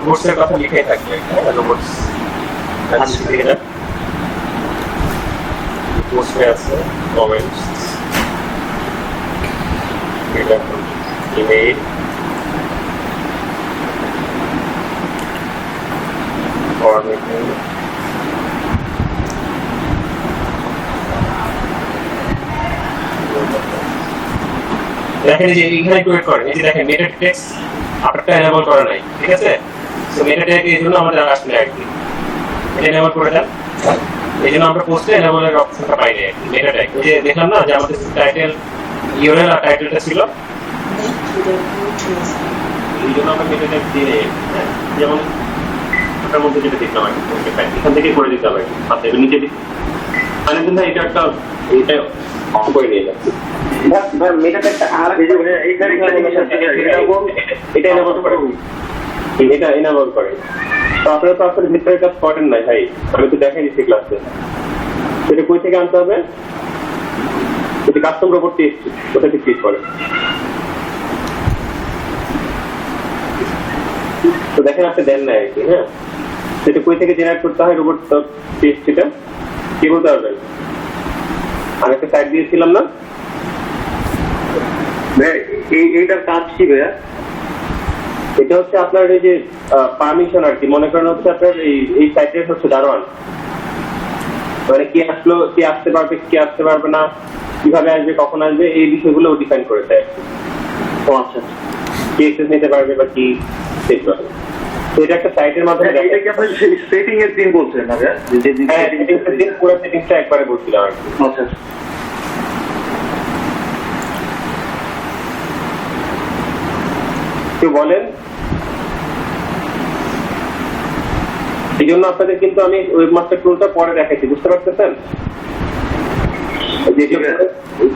কোর্সের কথা লিখেই থাকবে রোবটস এটা কোর্সে আছে কমেন্টস এটা ইমেইল ফরম্যাটিং দেখেন যে এখানে ক্রিয়েট করেন এই যে দেখেন মেটা টেক্সট আপনারটা এনেবল করা নাই ঠিক আছে সো মেটা ট্যাগ এর জন্য আমাদের আসলে আর কি এটা এনেবল করে দেন এই জন্য আমরা পোস্টে এনেবলের অপশনটা পাই নাই মেটা ট্যাগ এই যে দেখলাম না যে আমাদের টাইটেল ইউআরএল আর টাইটেলটা ছিল এই জন্য আমরা মেটা ট্যাগ দিয়ে নেই যেমন ওটার মধ্যে যেটা দেখলাম আর কি এখান থেকে করে দিতে হবে আপনি নিচে দিন মানে কিন্তু এটা একটা এটা অন করে নিয়ে যাচ্ছে মেটা ট্যাগটা আর এটা এনেবল করে এটা এনেবল করে তো আপনারা তো আসলে ভিতরের কাজ করেন নাই ভাই আমি তো দেখাই দিচ্ছি ক্লাসে সেটা কই থেকে আনতে হবে যদি কাস্টম রোবট টেস্ট ওটাতে ক্লিক করে তো দেখেন আপনি দেন নাই আর কি হ্যাঁ সেটা কই থেকে জেনারেট করতে হয় রোবট টেস্ট সেটা কি বলতে পারবেন আমি একটা সাইট দিয়েছিলাম না এইটার কাজ কি ভাইয়া এটা হচ্ছে আপনার এই যে পারমিশন আর কি মনে করেন হচ্ছে আপনার এই সাইটের হচ্ছে দারোয়ান মানে কি আসলো কি আসতে পারবে কি আসতে পারবে না কিভাবে আসবে কখন আসবে এই বিষয়গুলো ডিফাইন করে দেয় ও আচ্ছা কি অ্যাক্সেস নিতে পারবে বা কি দেখতে পারবে তো এটা একটা সাইটের মাধ্যমে এটা কি আপনি সেটিং এর দিন বলছেন না যে সেটিং এর দিন পুরো সেটিংটা একবারে বলছিলাম আর কি আচ্ছা কেউ বলেন এই জন্য আপনাদের কিন্তু আমি ওয়েবমাস্টার টুলটা পরে দেখাচ্ছি বুঝতে পারতেছেন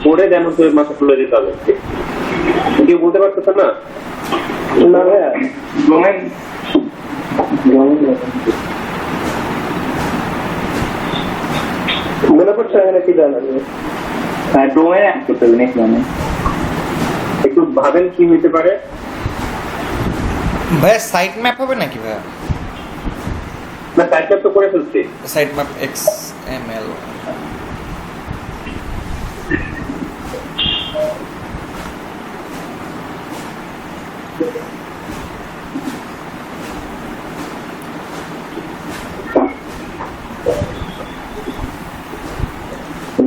পরে দেন হচ্ছে ওয়েবমাস্টার টুলে যেতে হবে কেউ বলতে পারতেছেন না মনে করছে এখানে কি জানেন ডোমেন অ্যাড করতে হবে নাকি একটু ভাবেন কি হইতে পারে ভাইয়া সাইট ম্যাপ হবে নাকি ভাইয়া না সাইট ম্যাপ তো করে ফেলছি সাইট ম্যাপ XML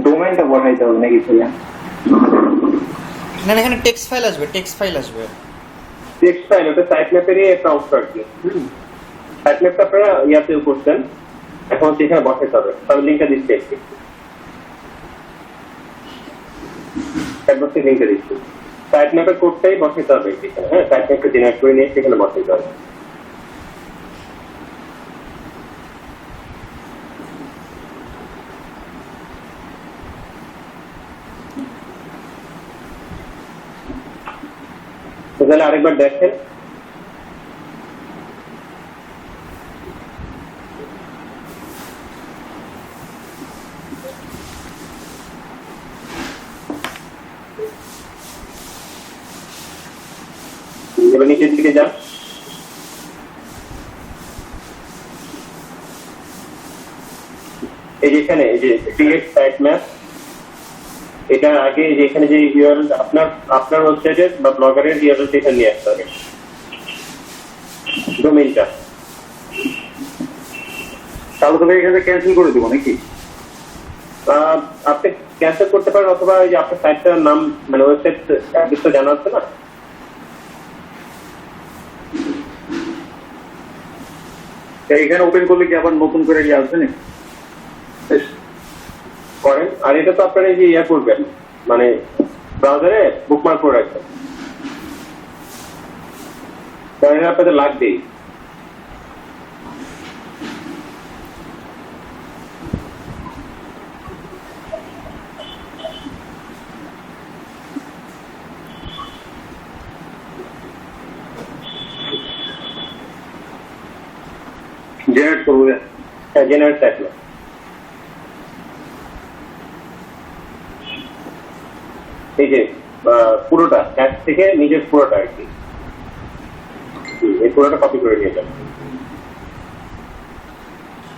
ডোমেইনটা বসাইতে হবে নাকি ভাইয়া না এখানে টেক্সট ফাইল আসবে টেক্সট ফাইল ওটা সাইট ম্যাপেরই একটা অংশ আর কি সাইট ম্যাপটা আপনারা ইয়াতে করছেন এখন সেখানে বসাইতে হবে তাহলে লিঙ্কটা দিচ্ছি একটু লিঙ্কটা দিচ্ছি সাইট ম্যাপের কোডটাই বসাইতে হবে এখানে হ্যাঁ সাইট ম্যাপটা জেনারেট করে নিয়ে সেখানে বসাইতে হবে তাহলে আরেকবার দেখেন এবার নিচের দিকে যান এই যে এখানে এই যে ক্রিয়েট সাইট ম্যাপ এটা আগে যেখানে যে ইউআরএল আপনার ওয়েবসাইটের বা ব্লগারের ইউআরএল এখানে নিয়ে আসতে হবে ডোমেইনটা তাহলে তবে এখানে ক্যান্সেল করে দেবো নাকি আপনি ক্যান্সেল করতে পারেন অথবা এই যে আপনার সাইটটার নাম মানে ওয়েবসাইট অ্যাড্রেসটা জানা আছে না এখানে ওপেন করলে কি আবার নতুন করে ইয়ে আসবে না করেন আর এটা তো আপনারা এই যে ইয়া করবেন মানে ব্রাউজারে বুকমার্ক করে রাখবেন তাহলে আপনাদের লাগবেই জেনারেট করবো হ্যাঁ জেনারেট থাকলো এই যে পুরোটা অ্যাপ থেকে নিজের পুরোটা আর কি এই পুরোটা কপি করে নিয়ে যান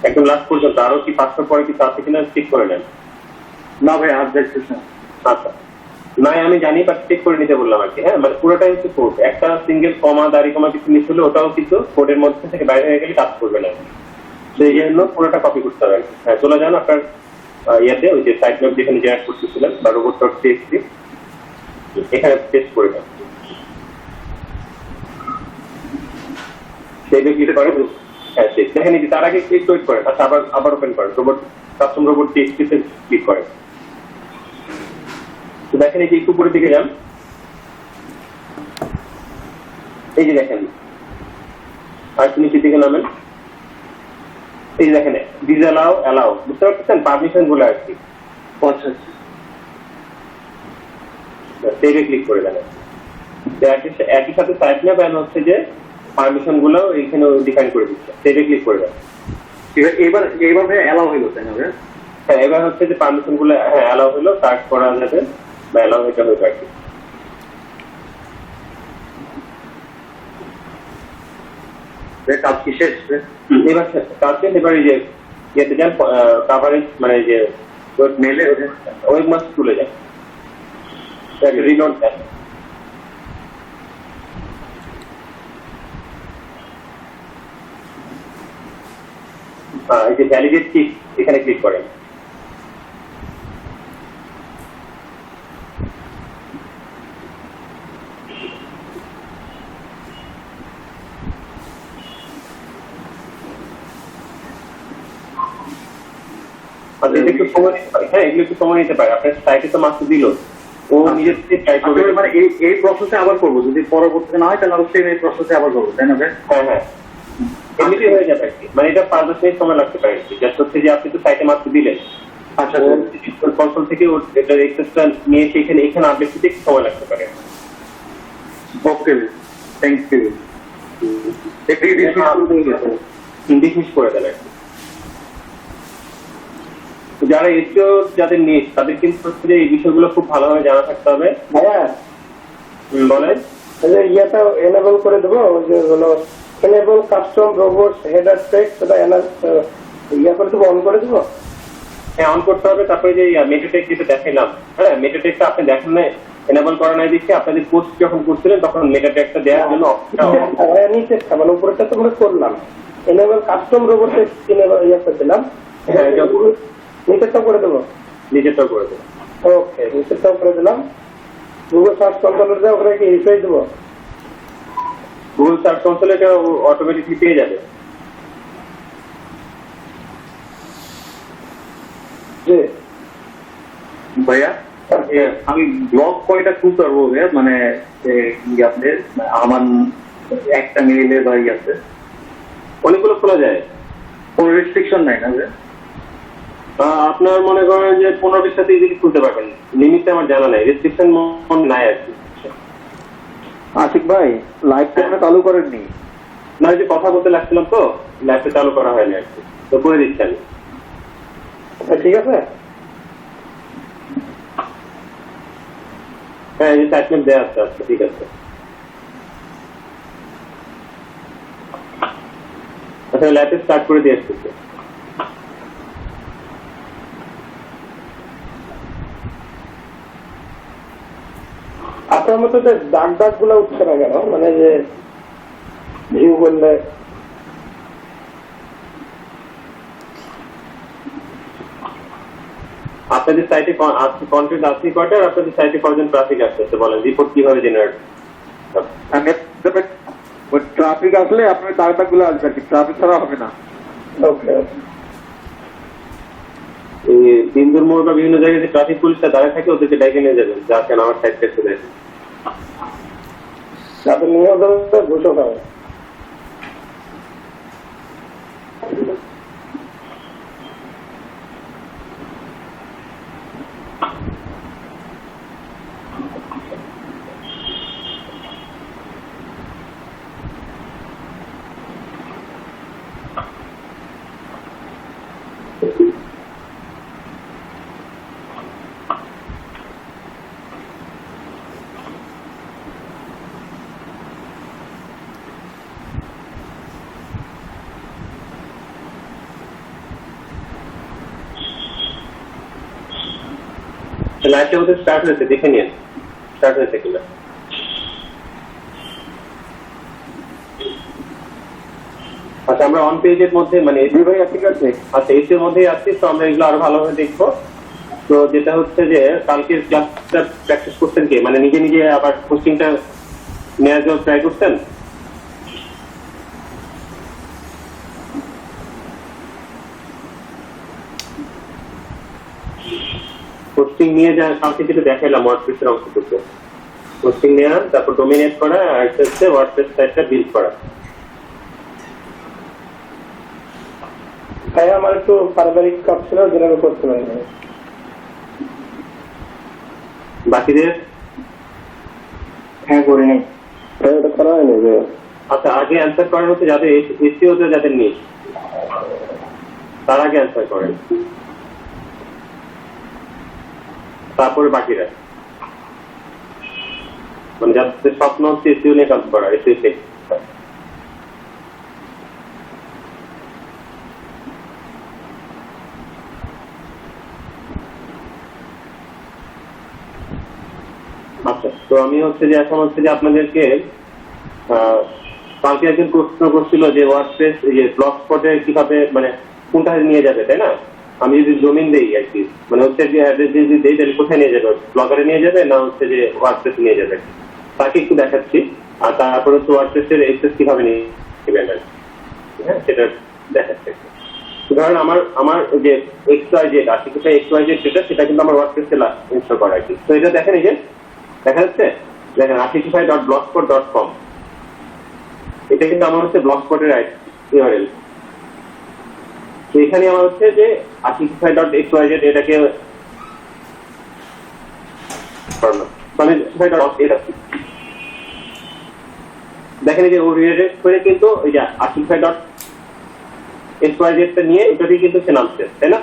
একদম লাস্ট পর্যন্ত আরো কি 500 পরে কি আছে কিনা চেক করে নেন। না ভাই আর দেখতেছি না। আচ্ছা নাই আমি জানি, বাট চেক করে নিতে বললাম আর কি। হ্যাঁ, মানে পুরোটাই হচ্ছে কোড, একটা সিঙ্গেল কমা দাড়ি কমা কিছু মিস হলে ওটাও কিন্তু কোডের মধ্যে থেকে বাইরে হয়ে গেলে কাজ করবে না, সেই জন্য পুরোটা কপি করতে হবে। হ্যাঁ, চলে যান আপনার ইয়াতে, ওই যে সাইট ম্যাপ যেখানে জেনারেট করতেছিলেন বা robot.txt, এখানে পেস্ট করে দেন। সেই ক্লিক করেন। হ্যাঁ, সেই দেখেন এই যে তার আগে ক্লিক করেন। আচ্ছা, আবার ওপেন করেন, কাস্টম robot.txt তে ক্লিক করেন। তো দেখেন এই যে একটু উপরের দিকে যান, এই যে দেখেন আর একটু নিচের দিকে নামেন, এই যে দেখেন ডিসঅ্যালাউ অ্যালাউ, বুঝতে পারছেন পারমিশন গুলো আর কি। আচ্ছা সেভে ক্লিক করে দেন। একই সাথে সাইট ম্যাপ এন্ড হচ্ছে যে পারমিশন গুলো এখানে ডিফাইন করে দিচ্ছে, সেভে ক্লিক করে দেন। এবার ভাই অ্যালাউ হইলো তাই না ভাই? হ্যাঁ, এবার হচ্ছে যে পারমিশন গুলো অ্যালাউ হলো, সার্চ করা যাবে বা অ্যালাউ হইতে হবে আর কি। কাজ কি শেষ? এবার কাজে এবার এই যে ইয়েতে যান, কাভারেজ মানে যে মেলে ওয়েব মাস্ক তুলে যান, রিলোড দেন। এই যে ভ্যালিডেট চিপ এখানে ক্লিক করেন। একটু সময় নিতে পারে। হ্যাঁ, এগুলো একটু সময় নিতে পারে। আপনার সাইটে তো মাস্ক দিল, ও নিজের থেকে ট্রাই করবে। মানে এই প্রসেসে আবার করবো, যদি পরবর্তীতে না হয় তাহলে অবশ্যই এই প্রসেসে আবার করবো তাই না ভাই? হ্যাঁ হ্যাঁ, এমনিতেই হয়ে যাবে আর কি। মানে এটা 5-10 মিনিট সময় লাগতে পারে। জাস্ট হচ্ছে যে আপনি তো সাইটে মাস্ক দিলেন, আচ্ছা কনসোল থেকে এটার এক্সেসটা নিয়ে এখানে আপডেট দিতে একটু সময় লাগতে পারে। ওকে, থ্যাংক ইউ। ডিসমিস করে দেন আর কি। যারা এসিও যাদের নিজ, তাদের কিন্তু হচ্ছে যে এই বিষয়গুলো খুব ভালোভাবে জানা থাকতে হবে। হ্যাঁ, বলেন ইয়েটা এনেবল করে দেবো, যে হলো enable custom robot header text, সেটা ইয়া করে দেবো, অন করে দেবো। হ্যাঁ, অন করতে হবে। তারপরে যে মেটাটেক যেটা দেখাইলাম, হ্যাঁ মেটাটেকটা আপনি দেখেন না, এনেবল করা নাই দিচ্ছে। আপনাদের পোস্ট যখন করছিলেন তখন মেটাটেকটা দেওয়ার জন্য নিচেরটা মানে উপরেরটা তো আমরা করলাম, এনেবল কাস্টম রোবট টেক্সট ইয়ে করছিলাম, নিচেরটা করে দেবো। নিজেরটাও করে দেবো। ওকে, নিচেরটাও করে দিলাম। গুগল সার্চ কন্ট্রোলের দেওয়া, ওখানে কি রিফ্রেশ দেবো? গুগল সার্চ কনসোলে এটা অটোমেটিকলি পেয়ে যাবে। জি ভাইয়া, আমি ব্লগ কয়টা খুলতে পারবো ভাইয়া? মানে ইয়াতে আমার একটা মেইলে বা ইয়াতে অনেকগুলো খোলা যায়, কোনো রেস্ট্রিকশন নাই না ভাইয়া? আপনার মনে করেন যে 15-20 সাথে ইজিলি খুলতে পারবেন, লিমিটটা আমার জানা নাই, রেস্ট্রিকশন নাই আর কি। আশিক ভাই, লাইভটা আপনি চালু করেননি? না, যে কথা বলতে লাগছিলাম তো, লাইভটা চালু করা হয়নি আর কি, তো করে দিচ্ছি আমি। ঠিক আছে। হ্যাঁ, এই যে সাইটমেন্ট দেওয়া আছে। আচ্ছা, ঠিক আছে। আচ্ছা, লাইভটা স্টার্ট করে দিয়ে আসতেছি। আপনার মতো যে দাগ গুলো উঠছে না কেন, মানে যে ভিউ করলে? আপনাদের সাইটে কন্টেন্ট আছে কয়টা, আর আপনাদের সাইটে কয়জন ট্রাফিক আসতেছে বলেন, রিপোর্ট কিভাবে জেনারেট? ট্রাফিক আসলে আপনার দাগ গুলো আসবে আর কি, ট্রাফিক ছাড়া হবে না। ওকে, বিন্দুর মোড় বা বিভিন্ন জায়গায় যে ট্রাফিক পুলিশটা দাঁড়িয়ে থাকে, ওদেরকে ডেকে নিয়ে যাবেন, যা কেন আমার সাইড থেকে চলে আসে। তাদের নিয়োগ ঘুষো খাবে। লাইভটা বোধহয় স্টার্ট হয়েছে, দেখে নিন স্টার্ট হয়েছে কিনা। আচ্ছা, আমরা অন পেজের মধ্যে মানে জি ভাইয়া ঠিক আছে। আচ্ছা এসির মধ্যেই আছি, তো আমরা এগুলো আরো ভালোভাবে দেখবো। তো যেটা হচ্ছে যে কালকের ক্লাসটা প্র্যাকটিস করছেন কি, মানে নিজে নিজে আবার হোস্টিংটা নেওয়ার জন্য ট্রাই করছেন? হোস্টিং নিয়ে যা কালকে যেটা দেখাইলাম ওয়ার্ডপ্রেসের অংশটুকু, হোস্টিং নেওয়া, তারপর ডোমিনেট করা, আর একটা হচ্ছে ওয়ার্ডপ্রেস সাইটটা বিল্ড করা। ভাই আমার একটু পারিবারিক কাজ ছিল, যেটা আমি করছিলাম না। বাকিদের হ্যাঁ করে নেই। ভাই ওটা করা হয়নি ভাইয়া। আচ্ছা, আগে অ্যান্সার করার হচ্ছে যাদের এসিওতে যাদের নেই, তার আগে অ্যান্সার করেন, তারপরে বাকিরা। মানে যাদের স্বপ্ন হচ্ছে এসিও নিয়ে কাজ করা, এসিও শেখ। আচ্ছা, তো আমি হচ্ছে যে এখন হচ্ছে যে আপনাদেরকে কালকে একজন প্রশ্ন করছিল যে ওয়ার্ডপ্রেস যে ব্লগ স্পটে কিভাবে মানে কোনটা নিয়ে যাবে, তাই না? আমি যদি ডোমেইন দেই আর কি, মানে হচ্ছে যে অ্যাড্রেস যদি দেই তাহলে কোথায় নিয়ে যাবে, ব্লগারে নিয়ে যাবে না হচ্ছে যে ওয়ার্ডপ্রেস নিয়ে যাবে, তাকে একটু দেখাচ্ছি। আর তারপর হচ্ছে ওয়ার্ডপ্রেসের এক্সেস কিভাবে নিয়ে নেবেন, হ্যাঁ সেটা দেখাচ্ছি। ধরেন আমার যে XYZ আর্টিকেলটা XYZ যেটা, সেটা কিন্তু আমার ওয়ার্ডপ্রেসে ইনস্টল করা আর কি। তো এটা দেখেন, এই যে দেখা যাচ্ছে, দেখেন artify.blogspot.com, এটা কিন্তু আমার হচ্ছে ব্লগস্পটের ইউআরএল। তো এখানে আমার হচ্ছে যে artify.xyz এটাকে দেখেন, এই যে ও রিডাইরেক্ট করে কিন্তু ওই যে artify.xyz টা নিয়ে এটাতেই কিন্তু সে নামছে, তাই না?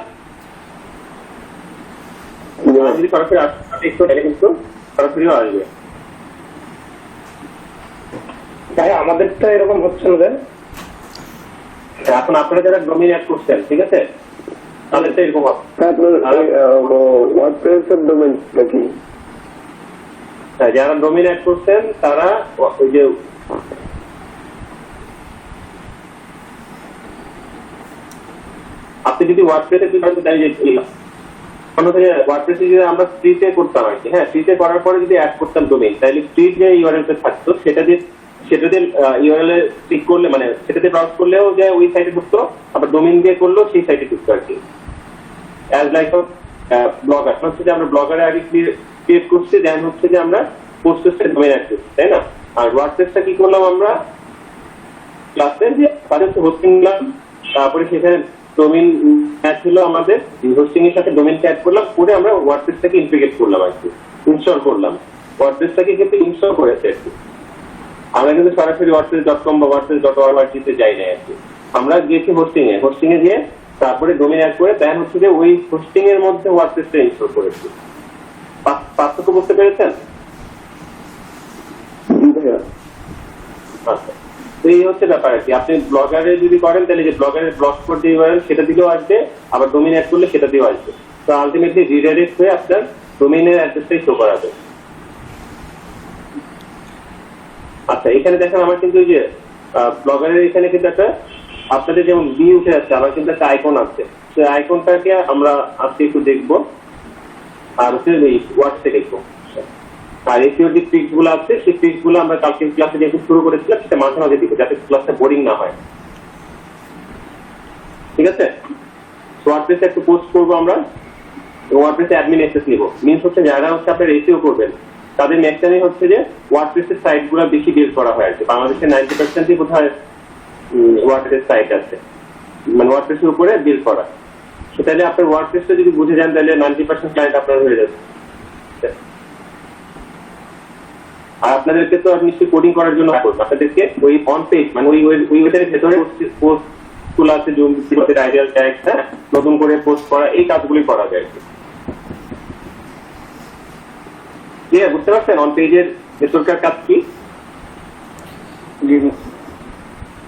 যদি সরাসরি কিন্তু সরাসরি আসবে। ভাই আমাদেরটা এরকম হচ্ছে না। এখন আপনারা যারা ডোমেইন অ্যাড করছেন, ঠিক আছে, তাদের তো এরকম হবে। ওয়ার্ডপ্রেসের ডোমেইনটা কি? যারা ডোমেইন অ্যাড করছেন তারা ওই যে আপনি যদি ওয়ার্ডপ্রেসে ওয়ার্ডপ্রেসে যদি আমরা ফ্রিতে করতাম আর কি, হ্যাঁ ফ্রিতে করার পরে যদি অ্যাড করতাম ডোমেইন, তাহলে ফ্রি যে ইউআরএলটা থাকতো সেটাতে ইউআরএল ক্লিক করলে মানে সেটাতে ব্রাউজ করলেও যে ওই সাইটে ঢুকতো, আবার ডোমেইন দিয়ে করলেও সেই সাইটে ঢুকতো আর কি। অ্যাজ লাইক ব্লগার হচ্ছে যে আমরা ব্লগারে আগে ক্রিয়েট করছি, দেন হচ্ছে যে আমরা পোস্টের ডোমেইন অ্যাড করছি, তাই না? আর ওয়ার্ডপ্রেসটা কি করলাম আমরা ক্লাসে যে তাদের হোস্টিং নিলাম, তারপরে সেখানে ডোমেইন অ্যাড ছিল আমাদের, হোস্টিং এর সাথে ডোমেইনটা অ্যাড করলাম, করে আমরা ওয়ার্ডপ্রেসটাকে ইন্টিগ্রেট করলাম আর কি, ইনস্টল করলাম। ওয়ার্ডপ্রেসটাকে কিন্তু ইনস্টল করেছে আর কি, আমরা কিন্তু সরাসরি wordpress.com বা wordpress.org তে যাই না আর কি। আমরা গিয়েছি হোস্টিং এ গিয়ে তারপরে ডোমেইন অ্যাড করে দেন হচ্ছে যে ওই হোস্টিং এর মধ্যে ওয়ার্ডপ্রেসটা ইনস্টল করেছি। পার্থক্য বুঝতে পেরেছেন? আচ্ছা, তো এই হচ্ছে ব্যাপার আর কি। আপনি ব্লগারে যদি করেন তাহলে যে ব্লগারের ব্লগ স্পট দিয়ে সেটা দিলেও আসবে, আবার ডোমেইন অ্যাড করলে সেটা দিয়েও আসবে। তো আলটিমেটলি রিডাইরেক্ট হয়ে আপনার ডোমেইনের অ্যাড্রেসটাই শো করাবে। আচ্ছা, এখানে দেখেন আমার কিন্তু এই যে ব্লগারের এখানে কিন্তু একটা আপনাদের যেমন বি উঠে যাচ্ছে, আবার কিন্তু একটা আইকন আছে, সেই আইকনটাকে আমরা আজকে একটু দেখবো, আর হচ্ছে এই ওয়ার্ডসে দেখবো। আর এসিও যে ট্রিক্স গুলো আছে সেই ট্রিক্স গুলো আমরা কালকে ক্লাসে যেহেতু শুরু করেছিলাম সেটা মাঝে মাঝে দিব, যাতে ক্লাসটা বোরিং না হয়, ঠিক আছে? ওয়ার্ডপ্রেসে একটু পোস্ট করবো আমরা, ওয়ার্ডপ্রেসে অ্যাডমিন অ্যাক্সেস নিব। মিনস হচ্ছে যারা হচ্ছে আপনার এসিও করবেন তাদের ম্যাক্সিমামই হচ্ছে যে ওয়ার্ডপ্রেসের সাইট গুলো বেশি বিল্ড করা হয় আর কি। বাংলাদেশের 90%ই বোধহয় ওয়ার্ডপ্রেস সাইট আছে, মানে ওয়ার্ডপ্রেসের উপরে বিল্ড করা। সেটালে আপনার ওয়ার্ডপ্রেসটা যদি বুঝে যান তাহলে 90% ক্লায়েন্ট আপনার হয়ে যাবে। আর আপনাদেরকে তো নিশ্চয়ই কোডিং করার জন্য আপনাদেরকে ওই অন পেজ মানে ওই ওয়েবসাইটের ভেতরে পোস্ট গুলো আছে, আইডিয়াল ট্যাগ, হ্যাঁ নতুন করে পোস্ট করা, এই কাজগুলি করা যায়। বুঝতে পারছেন অন পেজের ভেতরকার কাজ কি?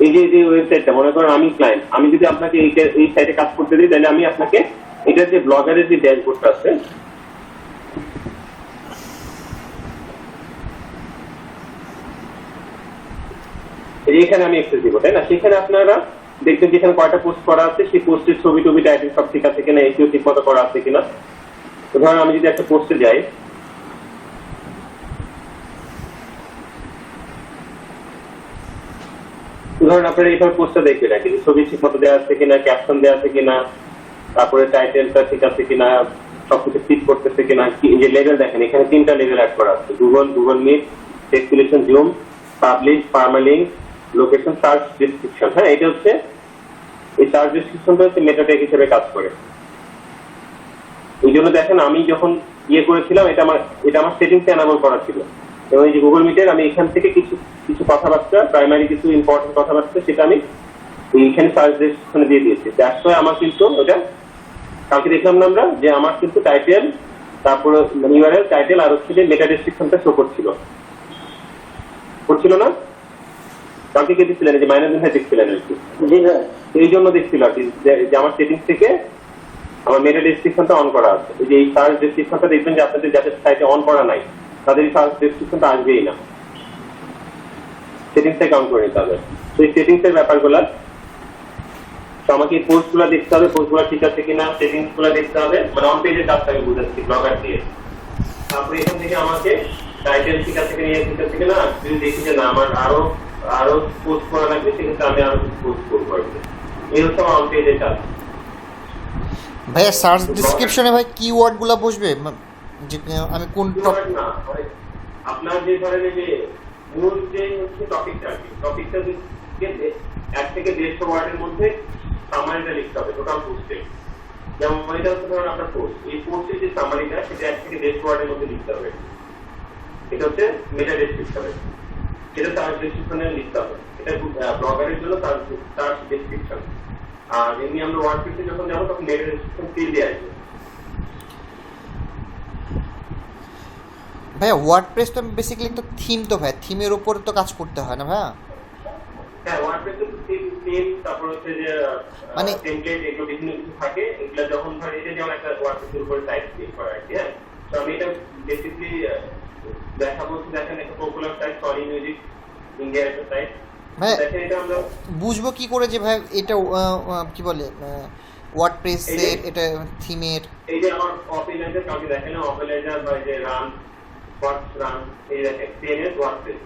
এই যে ওয়েবসাইটটা মনে করেন আমি ক্লায়েন্ট, আমি যদি আপনাকে এই সাইটে কাজ করতে দিই তাহলে আমি আপনাকে এটার যে ব্লগারের যে ড্যাশবোর্ডটা আছে এখানে আমি এক্সেস দিব, তাই না? সেখানে আপনারা দেখবেন যেখানে কয়টা পোস্ট করা আছে, সেই পোস্টের ছবি টবি টাইটেল সব ঠিক আছে কিনা, এসিও ঠিক মতো করা আছে কিনা। তো ধরেন আমি যদি একটা পোস্টে যাই, ধরেন আপনারা এইভাবে পোস্টটা দেখবেন আর কি, ছবি ঠিক মতো দেওয়া আছে কিনা, ক্যাপশন দেওয়া আছে কিনা, তারপরে টাইটেলটা ঠিক আছে কিনা, সবকিছু ফিট করতেছে কিনা। যে লেভেল দেখেন, এখানে 3টা লেভেল অ্যাড করা আছে: Google Meet, text Zoom, publish, permalink, location, search, description. হ্যাঁ, এটা হচ্ছে এই সার্চ ডেসক্রিপশনটা হচ্ছে মেটা ট্যাগ হিসেবে কাজ করে। এই জন্য দেখেন আমি যখন করেছিলাম, এটা আমার সেটিংসে এনাবল করা ছিল, এবং এই যে গুগল মিটের আমি এখান থেকে কিছু কথাবার্তা, প্রাইমারি কিছু ইম্পর্টেন্ট কথাবার্তা, সেটা আমি এইখানে সার্চ ডেসক্রিপশনে দিয়ে দিয়েছি। দ্যাটস ওয়াই আমার কিন্তু ওটা কালকে দেখলাম না আমরা, যে আমার কিন্তু টাইটেল, তারপরে ইউআরএল, টাইটেল আর হচ্ছে যে মেটা ডেসক্রিপশনটা শো করছিল না? কালকে কে দেখছিলেন? যে মাইনাস দেখছিলেন আর কি। জি হ্যাঁ, এই জন্য দেখছিল আর কি, যে আমার সেটিংস থেকে আমার মেটা ডেসক্রিপশনটা অন করা আছে। এই যে এই সার্চ ডেসক্রিপশনটা দেখবেন যে আপনাদের যাদের সাইটে অন করা নাই, তাদের এই সার্চ ডেসক্রিপশনটা আসবেই না, সেটিংস থেকে অন করে নিতে হবে। তো এই সেটিংসের ব্যাপারগুলো, তো আমাকে এই পোস্টগুলো দেখতে হবে, পোস্টগুলো ঠিক আছে কিনা, সেটিংসগুলো দেখতে হবে, মানে অন পেজের কাজটাকে বুঝাচ্ছি ব্লগার দিয়ে। তারপরে এখান থেকে আমাকে টাইটেল ঠিক আছে কিনা, ঠিক আছে কিনা, যদি দেখি যে না আমার আরো পোস্ট করা লাগবে, সেক্ষেত্রে আমি আরো পোস্ট করবো। এই হচ্ছে আমার অন পেজের কাজ। ভাইয়া সার্চ ডেসক্রিপশনে ভাই কিওয়ার্ড গুলা বসবে, যে আমি কোন Keyword না, মানে আপনার যে ধরনের যে মূল যে হচ্ছে টপিকটা, টপিকটা এক থেকে 150 ওয়ার্ডের মধ্যে সামারিটা লিখতে হবে টোটাল পোস্টে। যেমন এটা হচ্ছে ধরুন আপনার পোস্ট, এই পোস্টের যে সামারিটা, সেটা 1 থেকে 150 ওয়ার্ডের মধ্যে লিখতে হবে। এটা হচ্ছে মেটা ডেসক্রিপশন, সেটা সার্চ ডেসক্রিপশনে লিখতে হবে। এটা ব্লগারের জন্য সার্চ ডেসক্রিপশন। আর এমনি আমরা ওয়ার্ডপ্রেসে যখন যাবো, তখন মেটা ডেসক্রিপশন ফিল দিয়ে আসবে। ভাইয়া ওয়ার্ডপ্রেস তো বেসিক্যালি একটা থিম, তো ভাই থিমের উপর তো কাজ করতে হয় না ভাইয়া? হ্যাঁ, ওয়ার্ডপ্রেসে থিম, তারপর হচ্ছে যে মানে টেমপ্লেট, এগুলো বিভিন্ন কিছু থাকে। এগুলো যখন ধরে এটা যেমন একটা ওয়ার্ডপ্রেসের উপরে সাইট ক্রিয়েট করা আর কি। হ্যাঁ, তো আমি এটা বেসিক্যালি দেখাবো। দেখেন একটা পপুলার সাইট, সরি মিউজিক ইন্ডিয়ার একটা সাইট। দেখেন এটা আমরা বুঝবো কি করে যে ভাই এটা কি বলে ওয়ার্ডপ্রেসের এটা থিমের? এই যে আমার অফিলাইজার, কাউকে দেখেন না, অফিলাইজার বা যে রান এই দেখেন টেনের ওয়ার্ডপ্রেস।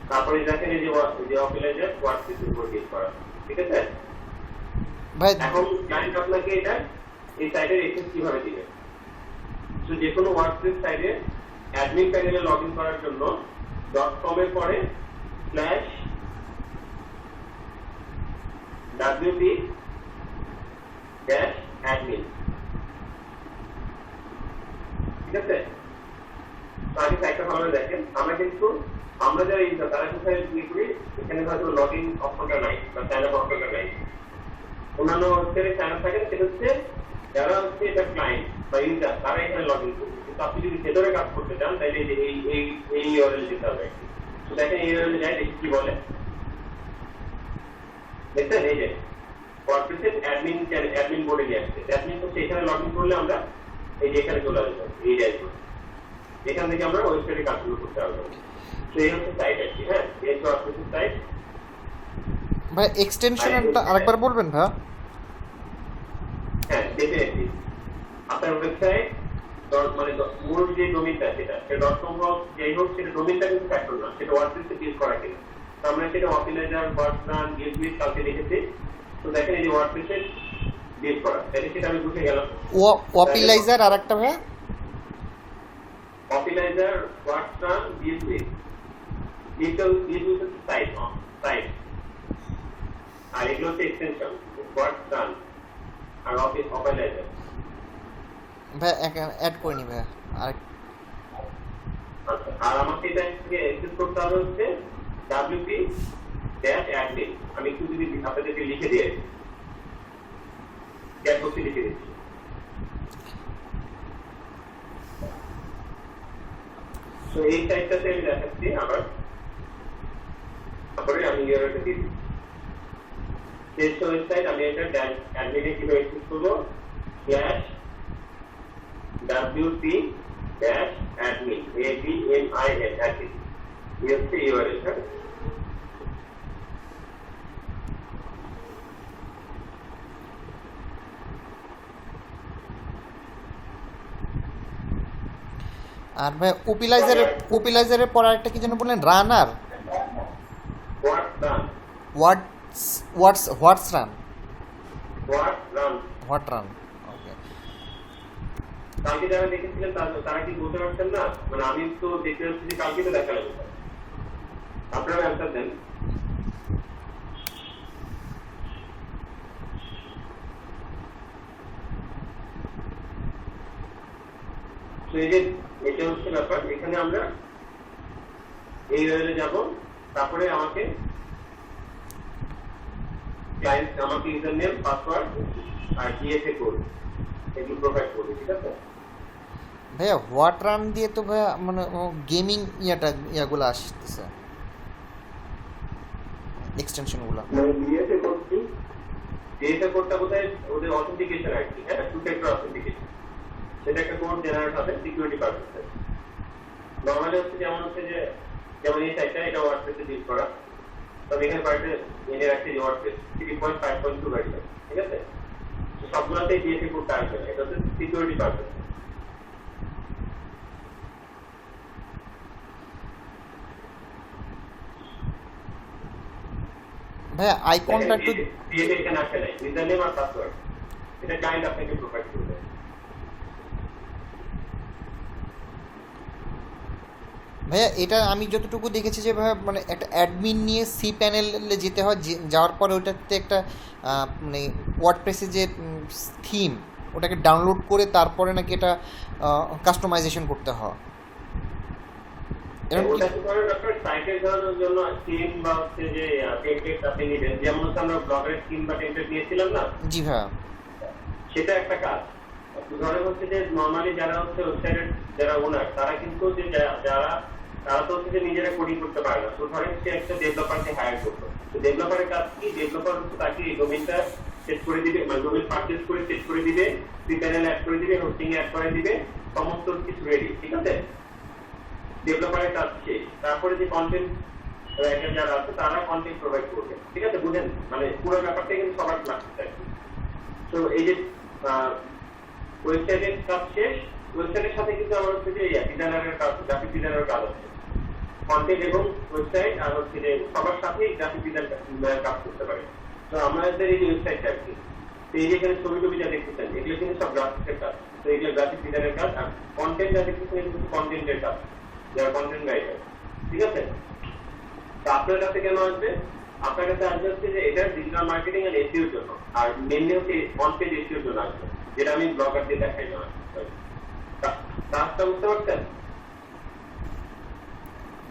তারপরে দেখেন এই যে অফিলাইজার ওয়ার্ডপ্রেসের উপর ক্লিক করা, ঠিক আছে? ভাই এখন ক্লায়েন্ট আপনাকে এটা এই সাইটের অ্যাক্সেস কিভাবে দিবে? তো যে কোনো ওয়ার্ডপ্রেস সাইটে অ্যাডমিন প্যানেলে লগ ইন করার জন্য .com এর পরে /wp-admin, ঠিক আছে? আগে সাইটটা ভালো দেখেন। আমরা যারা ইউজার, তারা কোথায় ক্লিক করি, এখানে হয়তো লগ ইন অপশনটা নাই বা সাইন আপ অপশনটা নাই। অন্যান্য ওয়েবসাইটে সাইন আপ থাকে, সেটা হচ্ছে যারা হচ্ছে এটা ক্লায়েন্ট বা ইউজার, তারা এখানে লগ ইন করবে। কিন্তু আপনি যদি ভেতরে কাজ করতে চান, তাহলে এই ইউআরএল দিতে হবে। তো দেখেন এই ইউআরএল যাই, দেখি কি বলে। দেখছেন এই যে ওয়ার্ডপ্রেসের অ্যাডমিন বোর্ডে নিয়ে আসছে। অ্যাডমিন হচ্ছে এখানে লগ ইন করলে আমরা এই যে এখানে চলে আসবো, এই ড্যাশবোর্ড। এখান থেকে আমরা ওয়েবসাইটে কাজগুলো করতে পারবো। তো এই হচ্ছে সাইট আর কি। হ্যাঁ, এই হচ্ছে ওয়ার্ডপ্রেসের সাইট। ভাই এক্সটেনশনটা আরেকবার বলবেন ভাই? হ্যাঁ, ডেফিনেটলি আপনার ওয়েবসাইট মানে মূল যে ডোমেইনটা, সেটা .com হোক যেই হোক, সেটা ডোমেইনটা কিন্তু ফ্যাক্টর না, সেটা ওয়ার্ডপ্রেসে ইউজ করা কিনা। তো আমরা সেটা অফিলাইজার, ওয়ার্ডপ্রান, গেটওয়ে কালকে দেখেছি। তো দেখেন এই যে ওয়ার্ডপ্রেসে বিল করা, তাহলে সেটা আমি বুঝে গেলাম। অফিলাইজার আরেকটা ভাই? অফিলাইজার, ওয়ার্ডপ্রান, গেটওয়ে হচ্ছে সাইট, আর এগুলো হচ্ছে এক্সটেনশন, ওয়ার্ডপ্রান আর অফিলাইজার। ভাই অ্যাড করে নি ভাই। আর আমাকে এটা অ্যাক্সেস করতে হবে হচ্ছে wp-admin। আমি একটু যদি আপনাদেরকে লিখে দিয়ে লিখে দিচ্ছি। তো এই সাইটটাতে আমি দেখাচ্ছি আবার, তারপরে আমি ইউআরএলটা দিয়ে দিচ্ছি। শেষ ওয়েবসাইট আমি এটা অ্যাডমিনে কিভাবে অ্যাক্সেস করবো, /wp-admin, admin এই হচ্ছে ইউআরএল। হ্যাঁ, আর ভাই ওপিলাইজারের পর আরেকটা কি যেন বললেন, রানার হোয়াটস রান হোয়াট রান। ওকে, কালকে যারা দেখেছিলেন তারা কি বলতে পারছেন না? মানে আমি তো দেখতে পাচ্ছি যে কালকে তো দেখালাম, আপনারা অ্যান্সার দেন। তো এই যে এটা হচ্ছে ব্যাপার, এখানে আমরা এই ওয়েলে যাব, তারপরে আমাকে ক্লায়েন্ট আমাকে ইউজার নেম, পাসওয়ার্ড আর ডিএসএ কোড এগুলো প্রোভাইড করবে, ঠিক আছে? ভাইয়া হোয়াট রান দিয়ে তো ভাইয়া মানে গেমিং ইয়াগুলো আসতেছে, এক্সটেনশনগুলো। ডিএসএ কোড কি? ডিএসএ কোডটা বোধহয় ওদের অথেন্টিকেশন আর কি, হ্যাঁ, টু ফ্যাক্টর অথেন্টিকেশন। সেটা একটা কোড জেনারেট হবে সিকিউরিটি পারপাসে। নরমালি হচ্ছে যেমন হচ্ছে যে যেমন এই সাইটটা এটা ওয়ার্ডপ্রেসে ডিল করা, তবে এখানে পার্টে এনে রাখছে যে ওয়ার্ডপ্রেস 3.5.2 ভার্সন, ঠিক আছে? সবগুলোতেই ডিএসএ কোডটা আসবে না, এটা হচ্ছে সিকিউরিটি পারপাস। ভাইয়া আইকনটা একটু ডিএসএ এখানে আসে নাই, ইউজার নেম আর পাসওয়ার্ড এটা ক্লায়েন্ট আপনাকে প্রোভাইড করবে। ভাইয়া এটা আমি যতটুকু দেখেছি যে ভাইয়া মানে একটা অ্যাডমিন নিয়ে সি প্যানেলে যেতে হয়, যাওয়ার পরে ওইটাতে একটা মানে ওয়ার্ডপ্রেসের যে থিম ওটাকে ডাউনলোড করে তারপরে নাকি এটা কাস্টমাইজেশন করতে হয়। এরকম কি? ওটা কি করার ব্যাপার, সাইটের জন্য থিম বা হচ্ছে যে টেমপ্লেট আপনি নেবেন, যেমন হচ্ছে আমরা ব্লগের থিম বা টেমপ্লেট নিয়েছিলাম না, জি ভাইয়া। সেটা একটা কাজ। ধরেন হচ্ছে যে নর্মালি যারা হচ্ছে ওয়েবসাইটের যারা ওনার, তারা কিন্তু যে তারা তো হচ্ছে যে নিজেরা কোডিং করতে পারে না। তো ধরেন সে একটা ডেভেলপারকে হায়ার করতো, তো ডেভেলপারের কাজ কি, ডেভেলপার হচ্ছে তাকে এই ডোমেইনটা সেট করে দিবে, মানে ডোমেইন পারচেজ করে সেট করে দিবে, সি প্যানেল অ্যাড করে দিবে, হোস্টিং অ্যাড করে দিবে, সমস্ত কিছু রেডি, ঠিক আছে? ডেভেলপারের কাজ শেষ। তারপরে যে কন্টেন্ট রাইটার যারা আছে তারা কন্টেন্ট প্রোভাইড করবে, ঠিক আছে? বুঝেন, মানে পুরো ব্যাপারটা কিন্তু সবার লাগছে। তো এই যে ওয়েবসাইটের কাজ শেষ, ওয়েবসাইটের সাথে কিন্তু আমার হচ্ছে যে ডিজাইনারের কাজ, গ্রাফিক ডিজাইনারের কাজ আছে। কন্টেন্ট এবং ওয়েবসাইট আর হচ্ছে যে সবার সাথেই গ্রাফিক ডিজাইনার কাজ করতে পারে। তো আমাদের এই যে ওয়েবসাইটটা আর কি, তো এই যে এখানে ছবি টবি যা দেখতেছেন এগুলো কিন্তু সব গ্রাফিক্সের কাজ। তো এগুলো গ্রাফিক ডিজাইনের কাজ, আর কন্টেন্ট যা দেখতেছেন এগুলো কিন্তু কন্টেন্টের কাজ, যারা কন্টেন্ট রাইটার, ঠিক আছে? তো আপনার কাছে কেন আসবে? আপনার কাছে আসবে হচ্ছে যে এটা ডিজিটাল মার্কেটিং আর এসইওর জন্য, আর মেনলি হচ্ছে অন পেজ এসইওর জন্য আসবে, যেটা আমি ব্লগার দিয়ে দেখাই না। কাজটা বুঝতে পারছেন?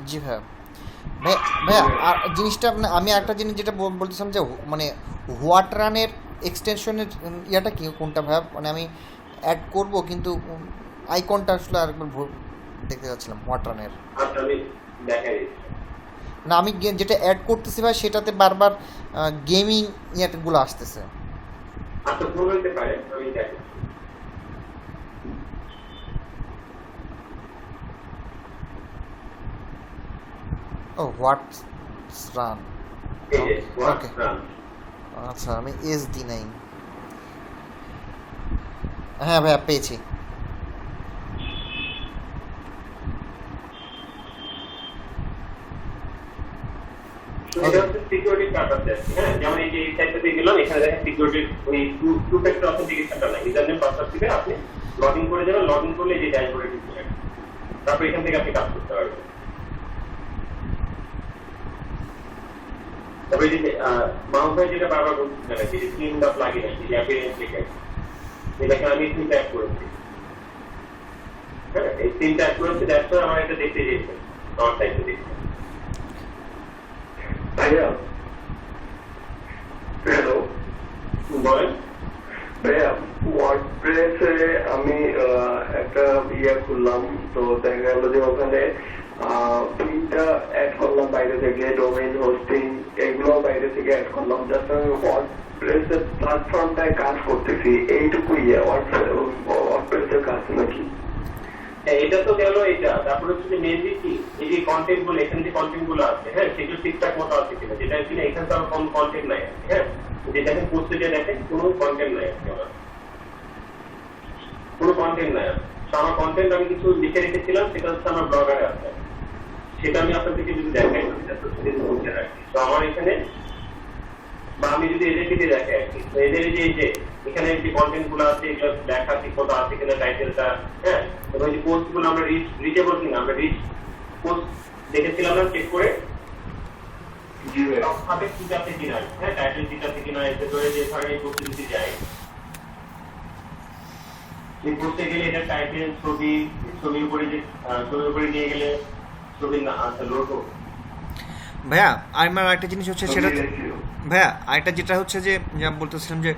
জি ভাইয়া। ভাইয়া আর জিনিসটা আমি একটা জিনিস যেটা বলতেছিলাম যে মানে হোয়াট রানের এক্সটেনশনের ইয়াটা কি কোনটা ভাইয়া? মানে আমি অ্যাড করব কিন্তু আইকনটা আসলে আরেকবার দেখতে যাচ্ছিলাম হোয়াট রানের। আচ্ছা, আমি দেখাই দিচ্ছি। না আমি যেটা অ্যাড করতেছি ভাই সেটাতে বারবার গেমিং ইয়াগুলো আসতেছে। আচ্ছা, ভুল হইতে পারে, আমি দেখাচ্ছি। ও হোয়াটস রান। এই যে হোয়াটস ওকে, রান। আচ্ছা আমি এস ডি নাই। হ্যাঁ ভাইয়া পেয়েছি। এটা হচ্ছে সিকিউরিটি পারপাসে, হ্যাঁ? যেমন এই যে এই সাইটটাতে গেলাম, এখানে দেখেন সিকিউরিটি ওই টু ফ্যাক্টর অথেন্টিকেশনটা নাই, ইউজার নেম পাসওয়ার্ড দিবেন, আপনি লগইন করে যাবেন, লগইন করলে এই যে ড্যাশবোর্ডে ঢুকবেন, তারপর এখান থেকে আপনি কাজ করতে পারবেন। তবে এই যে মাউস ভাই যেটা বারবার বলছিলেন আর কি, যে থিম বা প্লাগইন আছে, যে অ্যাপিয়ারেন্স লেখা আছে, এটাকে আমি থিমটা অ্যাড করেছি, হ্যাঁ? এই থিমটা অ্যাড করেছি, দ্যাটস ওয়াই আমার এটা দেখতে চেয়েছে আমার সাইটে দেখতে। ভাইয়া, হ্যালো, বলেন। ভাইয়া ওয়ার্ডপ্রেসে আমি একটা খুললাম, তো দেখা গেল যে ওখানে ফিটা অ্যাড করলাম বাইরে থেকে, ডোমেইন হোস্টিং এগুলো বাইরে থেকে অ্যাড করলাম, জাস্ট আমি ওয়ার্ডপ্রেসের প্ল্যাটফর্মটায় কাজ করতেছি, এইটুকুই ওয়ার্ডপ্রেসের কাজ নাকি? হ্যাঁ, এটা তো গেল এটা। তারপরে হচ্ছে যে মেনলি কি এই যে কন্টেন্ট গুলো, এখানে যে কন্টেন্ট গুলো আছে, হ্যাঁ, সেগুলো ঠিকঠাক মতো আছে কিনা, যেটা কিনা এখানে তো আর কোনো কন্টেন্ট নাই আছে, হ্যাঁ, যেটা পোস্টে যে দেখেন কোনো কন্টেন্ট নাই আছে, আমার কোনো কন্টেন্ট নাই আছে। তো আমার কন্টেন্ট আমি কিছু লিখে রেখেছিলাম, সেটা হচ্ছে আমার ব্লগারে আছে, সেটা আমি আপনাদেরকে যদি দেখাই, সেটা হচ্ছে যদি বলতে রাখি। তো আমার এখানে বা আমি যদি এদেরকে দিয়ে দেখাই আর কি, তো এদের এই যে এখানে যে কন্টেন্ট গুলো আছে এগুলো দেখা ঠিক মতো আছে কিনা, টাইটেলটা, হ্যাঁ, এবং যে পোস্ট গুলো আমরা রিচেবল কিনা, আমরা রিচ পোস্ট দেখেছিলাম না, চেক করে জি ভাইয়া। সবভাবে ঠিক আছে কিনা, হ্যাঁ, টাইটেল ঠিক আছে কিনা, এতে করে যে ধরেন এই পোস্টে যদি যায়, এই পোস্টে গেলে এটা টাইটেল, ছবি, ছবির উপরে যে ছবির উপরে নিয়ে গেলে ছবির না আচ্ছা লোগো। ভাইয়া আমার একটা জিনিস হচ্ছে সেটা ভাইয়া আরেকটা যেটা হচ্ছে যে যা বলতেছিলাম যে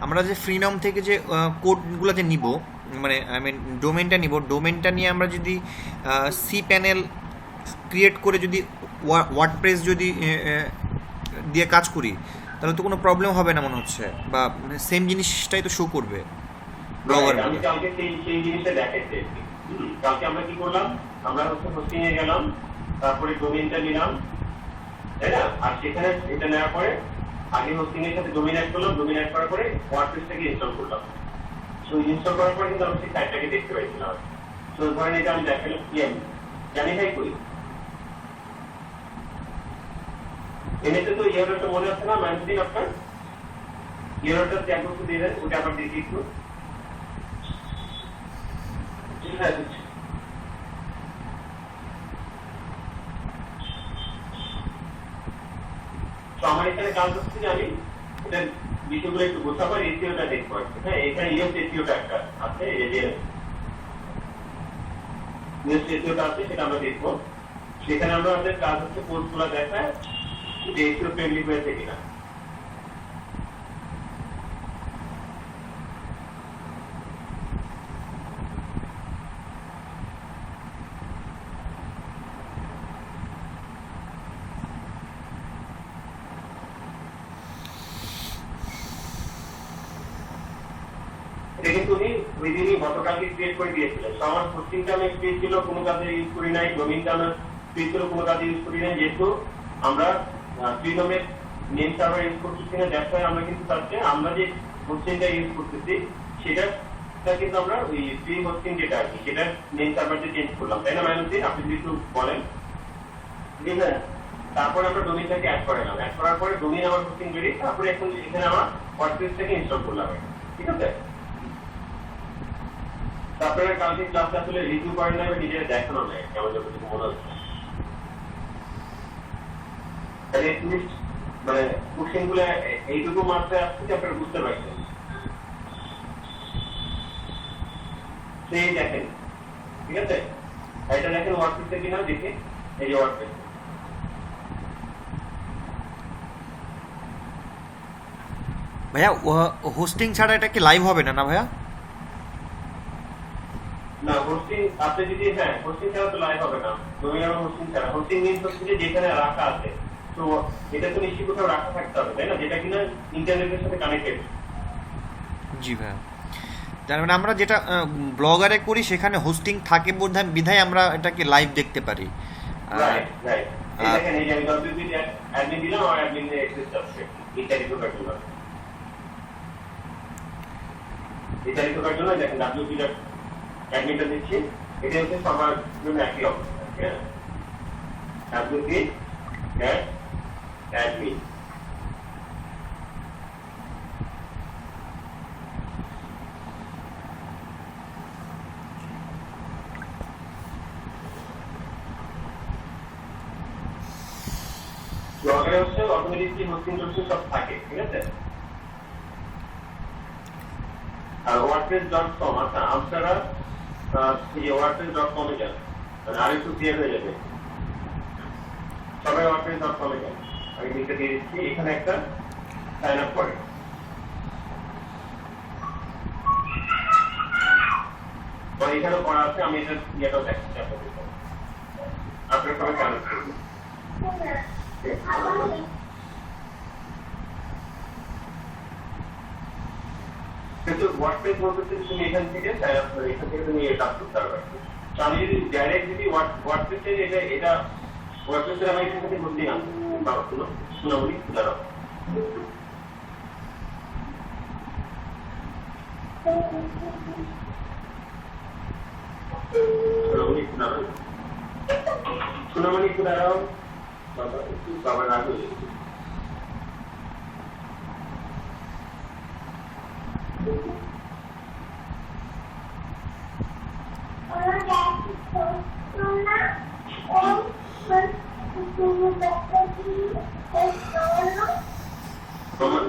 আমরা যে ফ্রিনম থেকে যে কোডগুলো যে নিব, মানে আই মিন ডোমেনটা নিব, ডোমেনটা নিয়ে আমরা যদি সি প্যানেল ক্রিয়েট করে যদি ওয়ার্ডপ্রেস যদি দিয়ে কাজ করি, তাহলে তো কোনো প্রবলেম হবে না মনে হচ্ছে, বা সেম জিনিসটাই তো শো করবে ব্লগার। আমি কালকে সেই জিনিসটা দেখাচ্ছি। কালকে আমরা কি করলাম, আমরা হচ্ছে হোস্টিং এ গেলাম, তারপরে ডোমেইনটা নিলাম, তাই না, আর সেখানে এটা নেওয়ার পরে আগে হোস্টিং এর সাথে ডোমেইন অ্যাড করলাম, ডোমেইন অ্যাড করার পরে ওয়ার্ডপ্রেসটাকে ইনস্টল করলাম। তো ইনস্টল করার পরে কিন্তু আমি সেই সাইটটাকে দেখতে পাইছিলাম। তো ধরেন এটা আমি দেখালাম কি আমি জানিফাই করি, এমনিতে তো ইয়ারটা মনে হচ্ছে না, মাইন্ডিং আপনার ইয়ারটা চেক করতে দিয়ে দেন, ওটা আবার দেখি একটু। হ্যাঁ, তো আমার এখানে কাজ হচ্ছে যে আমি এটা বিষয়গুলো একটু বোঝাবো, এসিওটা দেখবো। হ্যাঁ, এখানে ইউএস এসিওটা একটা আছে, এই যে ইউএস এসিওটা আছে, সেটা আমরা দেখবো। সেখানে আমরা আমাদের কাজ হচ্ছে পোস্টগুলো দেখা, যে এসিও ফ্রেন্ডলি হয়েছে কিনা। এটা কিন্তু উনি ওই দিনই গতকালকে ক্রিয়েট করে দিয়েছিলেন। তো আমার হোস্টিংটা আমি ক্রিয়েট ছিল, কোনো কাজে ইউজ করি নাই, ডোমেইনটা আমার ক্রিয়েট ছিল, কোনো কাজে ইউজ করি নাই, যেহেতু আমরা ফ্রিডমের মেইন সার্ভার ইউজ করতেছি না, দ্যাটস ওয়াই আমরা কিন্তু তাতে আমরা যে হোস্টিংটা ইউজ করতেছি সেটা কিন্তু আমরা ওই ফ্রি হোস্টিং যেটা আর কি, সেটা মেইন সার্ভারটা চেঞ্জ করলাম, তাই না মাইনুদ্দিন? আপনি যদি একটু বলেন। জি স্যার। তারপরে আমরা ডোমেইনটাকে অ্যাড করে নিলাম, অ্যাড করার পরে ডোমেইন আমার হোস্টিং রেডি, তারপরে এখন এখানে আমার ওয়ার্ডপ্রেসটাকে ইনস্টল করলাম, ঠিক আছে? আপনারা কালকে ক্লাসটা আসলে রিভিউ করেন না, নিজেরা দেখানো নাই, কেমন যতটুকু মনে হচ্ছে। তাহলে এটলিস্ট মানে কোশ্চেন গুলো এইটুকু মাত্রায় আসছে যে আপনারা বুঝতে পারছেন। সেই দেখেন, ঠিক আছে, এটা দেখেন ওয়ার্ডপ্রেসটা কিনা, দেখে এই যে ওয়ার্ডপ্রেস। ভাইয়া হোস্টিং ছাড়া এটা কি লাইভ হবে না না ভাইয়া? না, হোস্টিং আপনি যদি, হ্যাঁ, হোস্টিং ছাড়া তো লাইভ হবে না। ডোমেইন আর হোস্টিং ছাড়া, হোস্টিং মিন্স হচ্ছে যে যেখানে রাখা আছে, তো এটা তো নিশ্চয়ই কোথাও রাখা থাকতে হবে, তাই না, যেটা কিনা ইন্টারনেটের সাথে কানেক্টেড। জি ভাইয়া, তার মানে আমরা যেটা ব্লগারে করি সেখানে হোস্টিং থাকে বিধায় আমরা এটাকে লাইভ দেখতে পারি। Right right. দেখেন এই যে আমি ডব্লিউপি অ্যাডমিন দিলাম, আর অ্যাডমিনের অ্যাক্সেস আছে ইত্যাদি ঢোকার জন্য। ইত্যাদি ঢোকার জন্য দেখেন ডব্লিউপি অ্যাডমিনটা দিচ্ছি, এটা হচ্ছে সবার জন্য একই অবস্থা, ঠিক আছে? WP admin. ব্লগারে হচ্ছে অটোমেটিকলি হোস্টিং টোস্টিং সব থাকে, ঠিক আছে? আর wordpress.com, আচ্ছা আপনারা এই wordpress.com এ যান, মানে আরেকটু ক্লিয়ার হয়ে যাবে। সবাই wordpress.com এ যান, আমি লিখে দিয়ে দিচ্ছি, এখানে একটা সাইন আপ করে। এখানেও করা আছে, আমি এটা ইয়েটাও দেখাচ্ছি আপনাদের, আপনার সবাই কানেক্ট করবেন। কিন্তু ওয়ার্ডপ্রেস বলতে তুমি এখান থেকে সাইন আপ করে, এখান থেকে তুমি কাজ করতে পারবে। আমি যদি ডাইরেক্ট যদি ওয়ার্ডপ্রেসে এটা ওয়ার্ডপ্রেসে আমি এখান থেকে বলতে না বাবা শোনো বলি দাঁড়াও সোনামণি একটু দাঁড়াও বাবা একটু বাবা রাগ হয়ে যাচ্ছে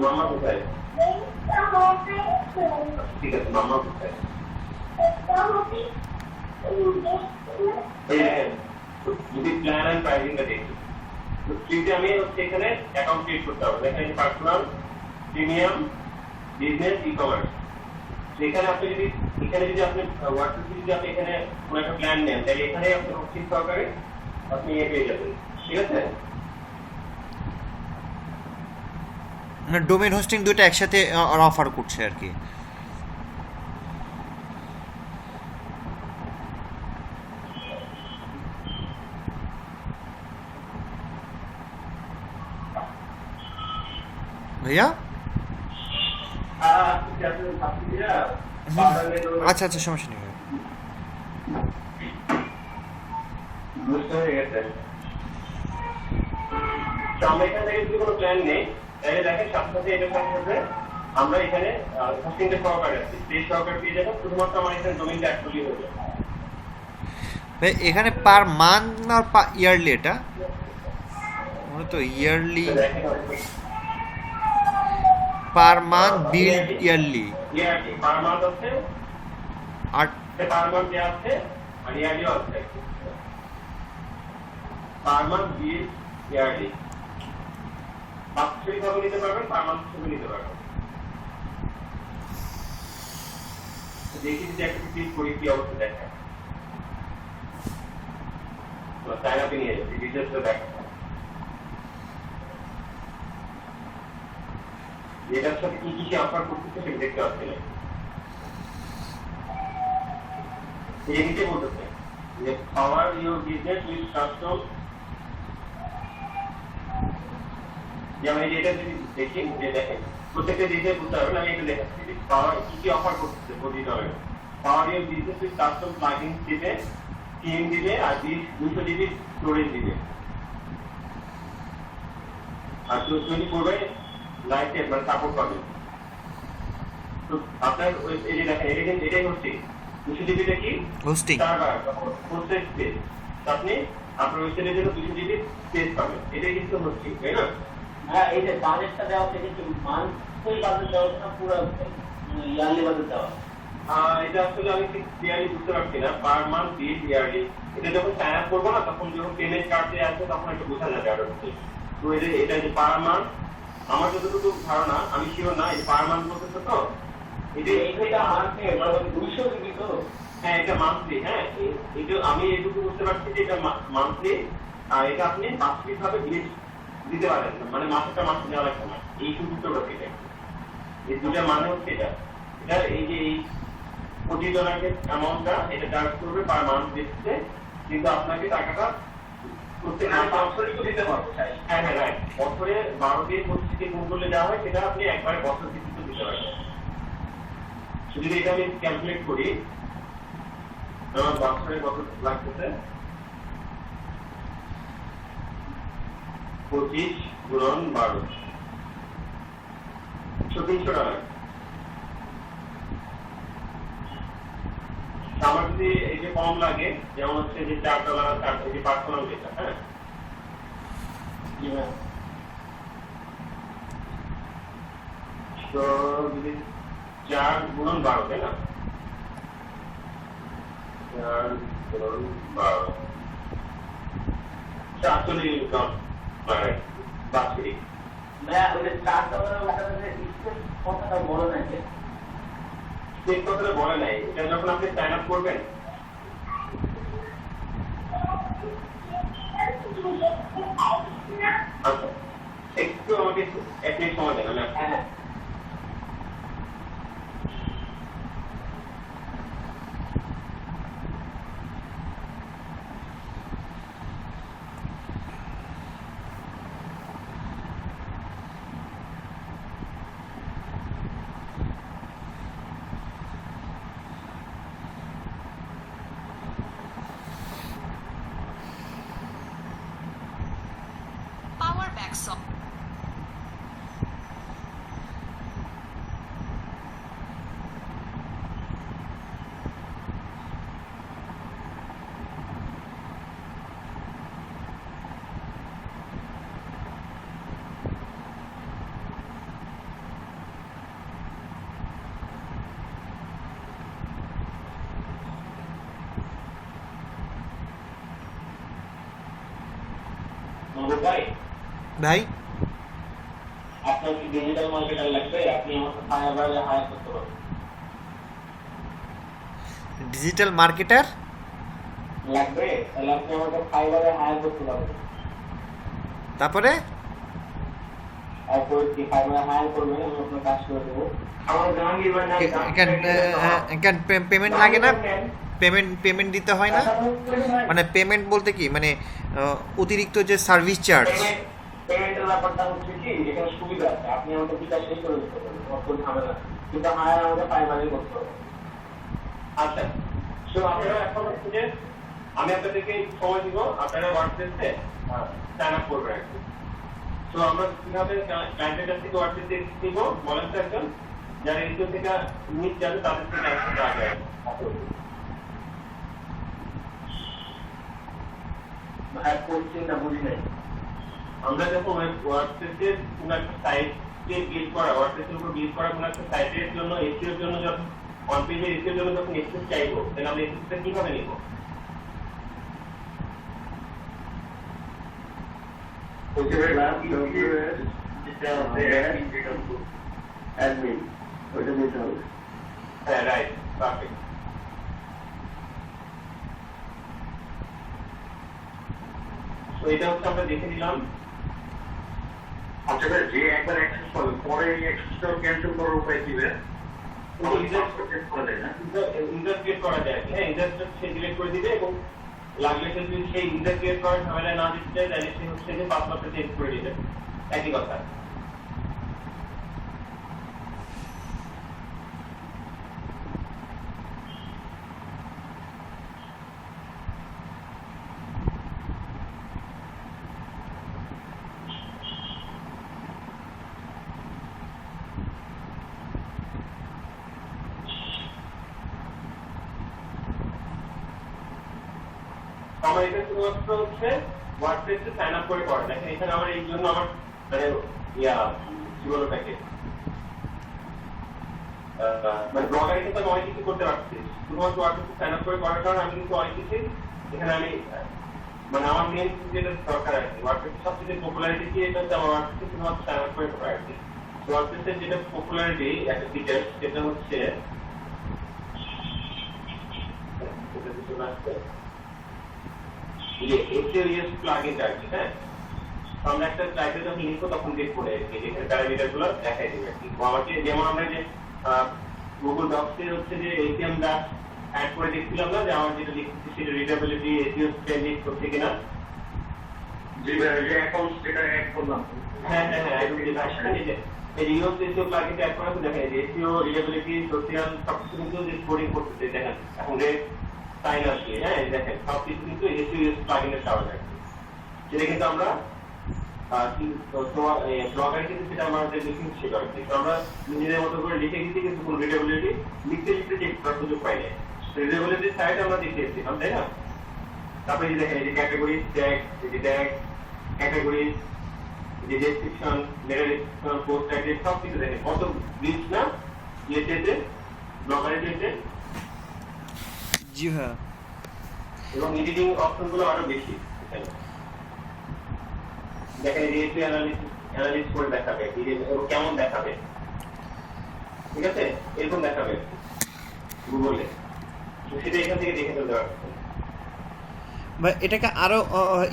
মামা কোথায় ঠিক আছে মামা কোথায় যদি প্ল্যান অ্যান্ড প্রাইসিংটা দেখি তো ফ্রিতে আমি হচ্ছে এখানে অ্যাকাউন্ট ক্রিয়েট করতে হবে দেখেন personal premium business e commerce এখানে আপনি যদি আপনি হোয়াটসঅ্যাপে যদি আপনি এখানে কোনো একটা প্ল্যান নেন তাহলে এখানে আপনি হোস্টিং সহকারে আপনি পেয়ে যাবেন ঠিক আছে মানে ডোমেন হোস্টিং দুটো একসাথে অফার করছে আর কি ভাইয়া আচ্ছা আচ্ছা সমস্যা নেই আমরা এখান থেকে যদি কোনো প্ল্যান নেই তাহলে দেখেন সাথে সাথে এটার সাথে সাথে আমরা এখানে হোস্টিংটা সহকারে আছি সেই সহকারে পেয়ে যাবো শুধুমাত্র আমার এখানে ডোমেইনটা অ্যাকচুয়ালি হয়ে যাবে ভাই এখানে পার মান্থ না ইয়ারলি এটা মনে তো ইয়ারলি পার মান্থ বিল ইয়ারলি পার মান্থ আছে আর পার মান্থ দেওয়া আছে আর ইয়ারলিও আছে পার মান্থ বিল ইয়ারলি বাৎসরিক ভাবে নিতে পারবেন পার মান্থ হিসেবে নিতে পারবেন দেখি যদি একটা ক্লিক করি কি অবস্থা দেখা সাইন আপে নিয়ে যাচ্ছি ডিটেলসটা দেখা এটার সাথে কি কি অফার করতেছে সেটা দেখতে পাচ্ছি না এই নিচে বলতেছে যে পাওয়ার ইউর বিজনেস উইথ কাস্টম যেমন এই যেটা যদি দেখি যে দেখেন প্রত্যেকটা জিনিসে বুঝতে পারবেন আমি একটু দেখাচ্ছি পাওয়ার কি কি অফার করতেছে প্রতি ডলারে power your business with custom plugin দিবে স্কিম দিবে আর 200 জিবি স্টোরেজ দিবে আর 24 বাই লাইট মানে সাপোর্ট পাবেন তো আপনার এই যে দেখেন এটাই হচ্ছে 200 জিবিটা কি হোস্টিং সার্ভার হোস্টেড স্পেস আপনি আপনার ওয়েবসাইটের জন্য 200 জিবি স্পেস পাবেন এটাই কিন্তু হচ্ছে তাই না হ্যাঁ এই যে বাজেটটা দেওয়া হচ্ছে কিন্তু মান্থলি বাজেট দেওয়া হচ্ছে না পুরো ইয়ারলি বাজেট দেওয়া এটা আসলে আমি ঠিক ক্লিয়ারলি বুঝতে পারছি না পার মান্থ বিল ইয়ারলি এটা যখন সাইন আপ করবো না তখন যখন পেমেন্ট কার্ডে আসবে তখন একটু বোঝা যাবে আর তো এটা যে পার মান্থ আমার যতটুকু ধারণা আমি শিওর না এই পার মান্থ বলতেছে তো এটা মান্থলি মানে 200 জিবি তো হ্যাঁ এটা মান্থলি হ্যাঁ এটা আমি এইটুকু বুঝতে পারছি যে এটা মান্থলি আর এটা আপনি বাৎসরিক ভাবে দিতে পারেন মানে মাসেরটা মাসে দেওয়া লাগবে না এই সুযোগটা রয়েছে এটা এই দুটা মানে হচ্ছে এটা এই যে এই $20 অ্যামাউন্টটা এটা চার্জ করবে পার মান্থ বেসিসে কিন্তু আপনাকে টাকাটা প্রত্যেক বছরই তো দিতে পারবো হ্যাঁ হ্যাঁ রাইট বছরে 12 দিয়ে 25 দিয়ে গুণ করলে যা হয় সেটা আপনি একবারে বছর ভিত্তিতে দিতে পারবেন যদি এটা আমি ক্যালকুলেট করি আমার বছরে কত লাগতেছে 25 গুণন 12 $300 আমার যদি এই যে কম লাগে যেমন হচ্ছে যে $4 আর এই যে পার্সোনাল যেটা হ্যাঁ তো যদি 4 গুণন 12 তাই না 4 গুণন 12 $40 ইনকাম মানে বাৎসরিক ভাইয়া ওই যে $4 ওটাতে স্পেস কতটা বড় নাকি স্পেস কতটা বড় নাই এটা যখন আপনি সাইন আপ করবেন আচ্ছা একটু আমাকে এক মিনিট সময় দেন আমি হ্যাঁ ভাই ভাই আপনার কি ডিজিটাল মার্কেটার লাগবে? আপনি আমাকে ফায়ারবারে হায়ার করতে পারবেন। ডিজিটাল মার্কেটার লাগবে? তাহলে আপনি আমাকে ফাইবারে হায়ার করতে পারবেন। তারপরে তারপর কি ফাইবারে হায়ার করবেন, আমি আপনার কাজ করে দেবো। আমার জাহাঙ্গীর ভাই এখান পেমেন্ট লাগে না? পেমেন্ট দিতে হয় না? মানে পেমেন্ট বলতে কি, মানে অতিরিক্ত যে সার্ভিস চার্জ? পেমেন্টের ব্যাপারটা হচ্ছে কি, এখানে সুবিধা আছে, আপনি আমাকে বিকাশেই করে দিতে পারবেন, আমার কোনো ঝামেলা নেই। কিন্তু হায়ার আমাকে ফাইবারে করতে হবে। আচ্ছা, তো আপনারা এখন হচ্ছে যে আমি আপনাদেরকে সময় দিব, আপনারা ওয়ার্ডপ্রেসে সাইন আপ করবেন আর কি। তো আমরা কিভাবে ক্লায়েন্টের কাছ থেকে ওয়ার্ডপ্রেসে নিব বলেন তো একজন, যারা এসিও থেকে নিচ যাবে তাদের থেকে একসাথে আগে ভাই করছেন না বুঝি নাই। আমরা যখন ওয়ার্ডপ্রেসে কোনো একটা সাইটকে বিল্ড করা, ওয়ার্ডপ্রেসের উপর বিল্ড করা কোনো একটা সাইটের জন্য এসিওর জন্য যখন অন পেজে এসিওর জন্য যখন এক্সেস চাইবো, তাহলে আমরা এক্সেসটা কিভাবে নিব? অ্যাডমিন ওইটা দিতে হবে। হ্যাঁ, রাইট, পারফেক্ট। তো এটা হচ্ছে আমরা দেখে নিলাম। আচ্ছা ভাই, যে একবার অ্যাক্সেস করবে পরে এই অ্যাক্সেসটা ক্যান্সেল করার উপায় কি ভাই? ইউজার ক্রিয়েট করা যায়, হ্যাঁ, ইউজারটা সে ডিলিট করে দিবে এবং লাগলে সে যদি সেই ইউজার ক্রিয়েট করার ঝামেলা না দিতে চায় তাহলে সে হচ্ছে যে পাসওয়ার্ডটা চেঞ্জ করে দিবে, একই কথা। আমার এটা শুধুমাত্র হচ্ছে ওয়ার্ডপ্রেসে সাইন আপ করে করা। দেখেন এখানে আমার এই জন্য আমার মানে কি বলো তাকে, মানে ব্লগারে কিন্তু আমি অনেক কিছু করতে পারছি, শুধুমাত্র ওয়ার্ডপ্রেসে সাইন আপ করে করার কারণে আমি কিন্তু অনেক কিছু এখানে আমি মানে আমার মেন যেটা দরকার আর কি, ওয়ার্ডপ্রেসের সবচেয়ে পপুলারিটি কি, এটা হচ্ছে আমার ওয়ার্ডপ্রেসে শুধুমাত্র সাইন আপ করে করা আর কি। ওয়ার্ডপ্রেসের যেটা পপুলারিটি একটা ফিচার, সেটা হচ্ছে SEO প্লাগইন আর কি। হ্যাঁ, আমরা একটা টাইটেল যখন লিখবো তখন দেখবো এখানে প্যারামিটারগুলো দেখাই দিবে আর কি। আমাকে যেমন আমরা যে গুগল ডক্সে হচ্ছে যে এটিএম ডাক অ্যাড করে দেখছিলাম না, যে আমার যেটা লিখছি সেটা রিডেবিলিটি এসইও স্ট্যান্ডিং করছে কিনা। জি ভাই, যে অ্যাকাউন্ট যেটা অ্যাড করলাম। হ্যাঁ হ্যাঁ হ্যাঁ, একদম যে ভাষা এই যে ইউএস এসইও প্লাগইনটা অ্যাড করা তো দেখেন যে এসইও রিডেবিলিটি সোশ্যাল সবকিছু কিন্তু যে স্কোরিং করতেছে দেখেন এখন রেড সাইন আসছে। হ্যাঁ, দেখেন সবকিছু কিন্তু এসইও প্লাগইনের সাহায্যে হয়। যেটা কিন্তু আমরা ব্লগার কিন্তু সেটা আমাদের লিখিং ছিল আর কি। আমরা নিজেদের মতো করে লিখে দিচ্ছি কিন্তু কোনো রিডেবিলিটি লিখতে লিখতে চেক করার সুযোগ পাই না। রিডেবিলিটি সাইট আমরা দেখিয়েছিলাম, তাই না? তারপরে যে দেখেন এই যে ক্যাটাগরি ট্যাগ, এই যে ট্যাগ ক্যাটাগরি, যে ডেসক্রিপশন, মেটা ডেসক্রিপশন, পোস্ট ট্যাগ, সব কিছু দেখেন কত রিচ না ইয়েতে ব্লগারের যেতে। জি হ্যাঁ। এবং এডিটিং অপশনগুলো আরো বেশি। দেখেন এই যে অ্যানালিসিস করে দেখাবে কেমন দেখাবে, ঠিক আছে, এরকম দেখাবে গুগলে, সেটা এখান থেকে দেখে ফেলতে পারবেন। বা এটাকে আরো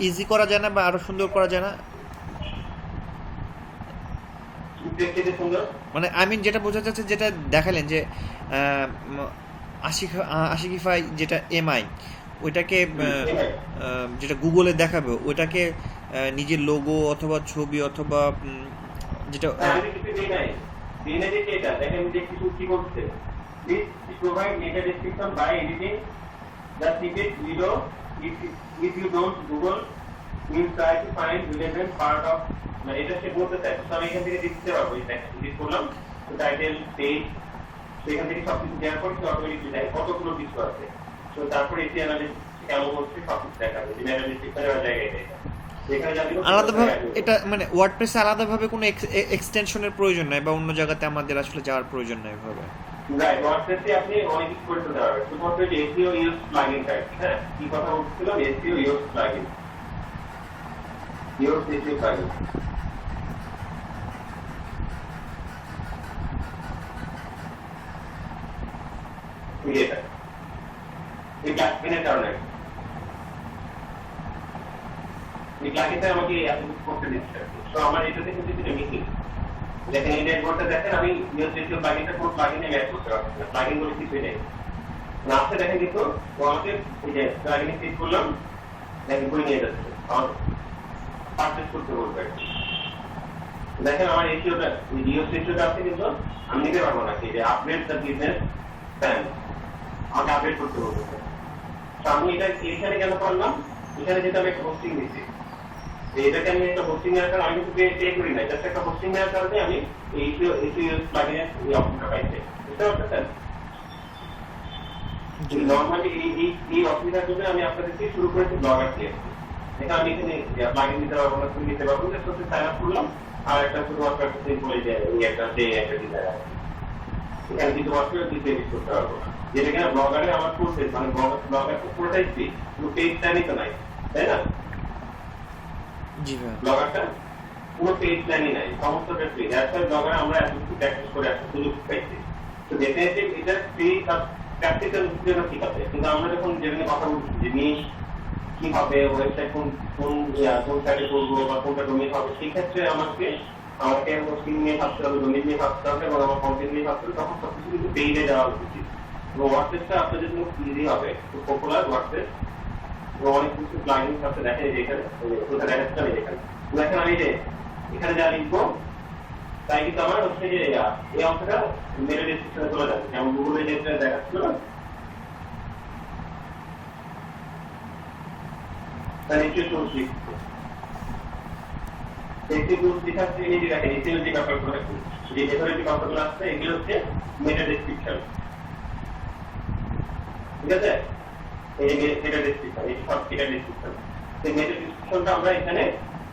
ইজি করা যায় না বা আরো সুন্দর করা যায় না? দেখতে যে সুন্দর, মানে আই মিন যেটা বোঝা যাচ্ছে, যেটা দেখালেন যে আশিকিফাই যেটা এমআই, ওইটাকে যেটা গুগলে দেখাবে ওইটাকে নিজের লোগো অথবা ছবি অথবা যেটা দেখেন যে কিছু কি বলছে, please provide meta description by editing the snippet below. If you don't, Google will try to find relevant part of, মানে এটা সে বলতে চায়। তো আমি এখান থেকে দিতে পারবো, ক্লিক করলাম, টাইটেল, পেজ, তো এখান থেকে সবকিছু দেওয়ার পর অটোমেটিকলি দেয় কতগুলো কিছু আছে। তো তারপরে এটি অ্যানালিসিস কেমন হচ্ছে সবকিছু দেখাবে, যে অ্যানালিসিস করার জায়গায় আলাদাভাবে এটা মানে ওয়ার্ডপ্রেসে আলাদাভাবে কোনো এক্সটেনশনের প্রয়োজন নাই বা অন্য জায়গাতে আমাদের আসলে যাওয়ার প্রয়োজন নাই এভাবে। রাইট, ওয়ার্ডপ্রেসে আপনি অনেক কিছু করতে পারবেন, শুধুমাত্র যে এসইও ইউজ প্লাগইন টাইপ। হ্যাঁ, কি কথা বলছিলাম, SEO use plugin. Your SEO plugin. এটা এই প্লাগইনের কারণে এই প্লাগইনটা আমাকে এত করতে দিচ্ছে। তো আমার এটাতে কিন্তু কিছু মিসিং। দেখেন এই ড্যাশবোর্ডটা দেখেন, আমি নিউজ SEO প্লাগইনটা কোন প্লাগইনে ম্যাচ করতে পারছি না, প্লাগইন বলে কিছু নেই। লাস্টে দেখেন কিন্তু আমাকে এই যে প্লাগইনে ক্লিক করলাম, দেখেন বই নিয়ে যাচ্ছে, আমার পারচেজ করতে বলবে। দেখেন আমার এসইওটা নিউজ SEOটা আছে, কিন্তু আমি নিতে পারবো না। এই যে আপডেট দ্য বিজনেস প্ল্যান আমাকে আপডেট করতে বলবে। তো আমি এটা এইখানে কেন করলাম, এখানে যেটা আমি একটা হোস্টিং দিচ্ছি, এটাকে আমি একটা হোস্টিং এর কারণে আমি কিন্তু পে করি না, জাস্ট একটা হোস্টিং এর কারণে আমি এই SEO প্লাগইনের এই অপশনটা পাইছি। বুঝতে পারছেন? নরমালি এই অসুবিধার জন্য আমি আপনাদেরকে শুরু করেছি ব্লগার দিয়ে। এটা আমি এখানে প্লাগইন দিতে পারবো না, তুমি দিতে পারবো না, সত্যি সাইন আপ করলাম। আর একটা শুধুমাত্র একটা সিম্পল এই যে একটা ডিজাইন আছে, এখানে কিন্তু মাত্র দিতে এডিট করতে পারবো না। যেটা কিনা ব্লগারে আমার প্রসেস, মানে ব্লগার তো পুরোটাই ফ্রি, কিন্তু পেজটাই তো নাই, তাই না? জি ভাইয়া। ব্লগারটা পুরো পেজ প্ল্যানই নাই, সমস্তটা ফ্রি। একটা ব্লগারে আমরা এতটুকু প্র্যাকটিস করে একটা সুযোগ পাইছি। তো ডেফিনেটলি এটা ফ্রি প্র্যাকটিক্যাল জন্য ঠিক আছে, কিন্তু আমরা যখন যেখানে কথা বলছি যে নিশ কি হবে, ওয়েবসাইট কোন সাইটে করবো বা কোনটা ডোমেইন হবে, সেক্ষেত্রে আমাকে হোস্টিং নিয়ে ভাবতে হবে, ডোমেইন নিয়ে ভাবতে হবে এবং আমার কন্টেন্ট নিয়ে ভাবতে হবে। তখন সবকিছু কিন্তু পেইডে দেওয়া উচিত। এবং ওয়ার্ডপ্রেসটা আপনাদের জন্য ইজি হবে, খুব পপুলার ওয়ার্ডপ্রেস এবং অনেক কিছু প্লাগইন আছে। দেখেন এই যে এখানে কোথায় দেখাচ্ছে আমি এখানে দেখেন, আমি যে এখানে যা লিখবো তাই কিন্তু আমার হচ্ছে যে এই অংশটা মেরে ডিসক্রিপশনে চলে যাচ্ছে, যেমন গুগলে যেটা দেখাচ্ছিল না, তার নিচে চলছি একটি টুলস দেখাচ্ছে। এই যে দেখেন এসিএল যে ব্যাপারগুলো যে ভেতরে যে ব্যাপারগুলো আসছে, এগুলো হচ্ছে মেটা ডেসক্রিপশন। ঠিক আছে, এই মেটা ডেসক্রিপশন, এই সব মেটা ডেসক্রিপশন, সেই মেটা ডেসক্রিপশনটা আমরা এখানে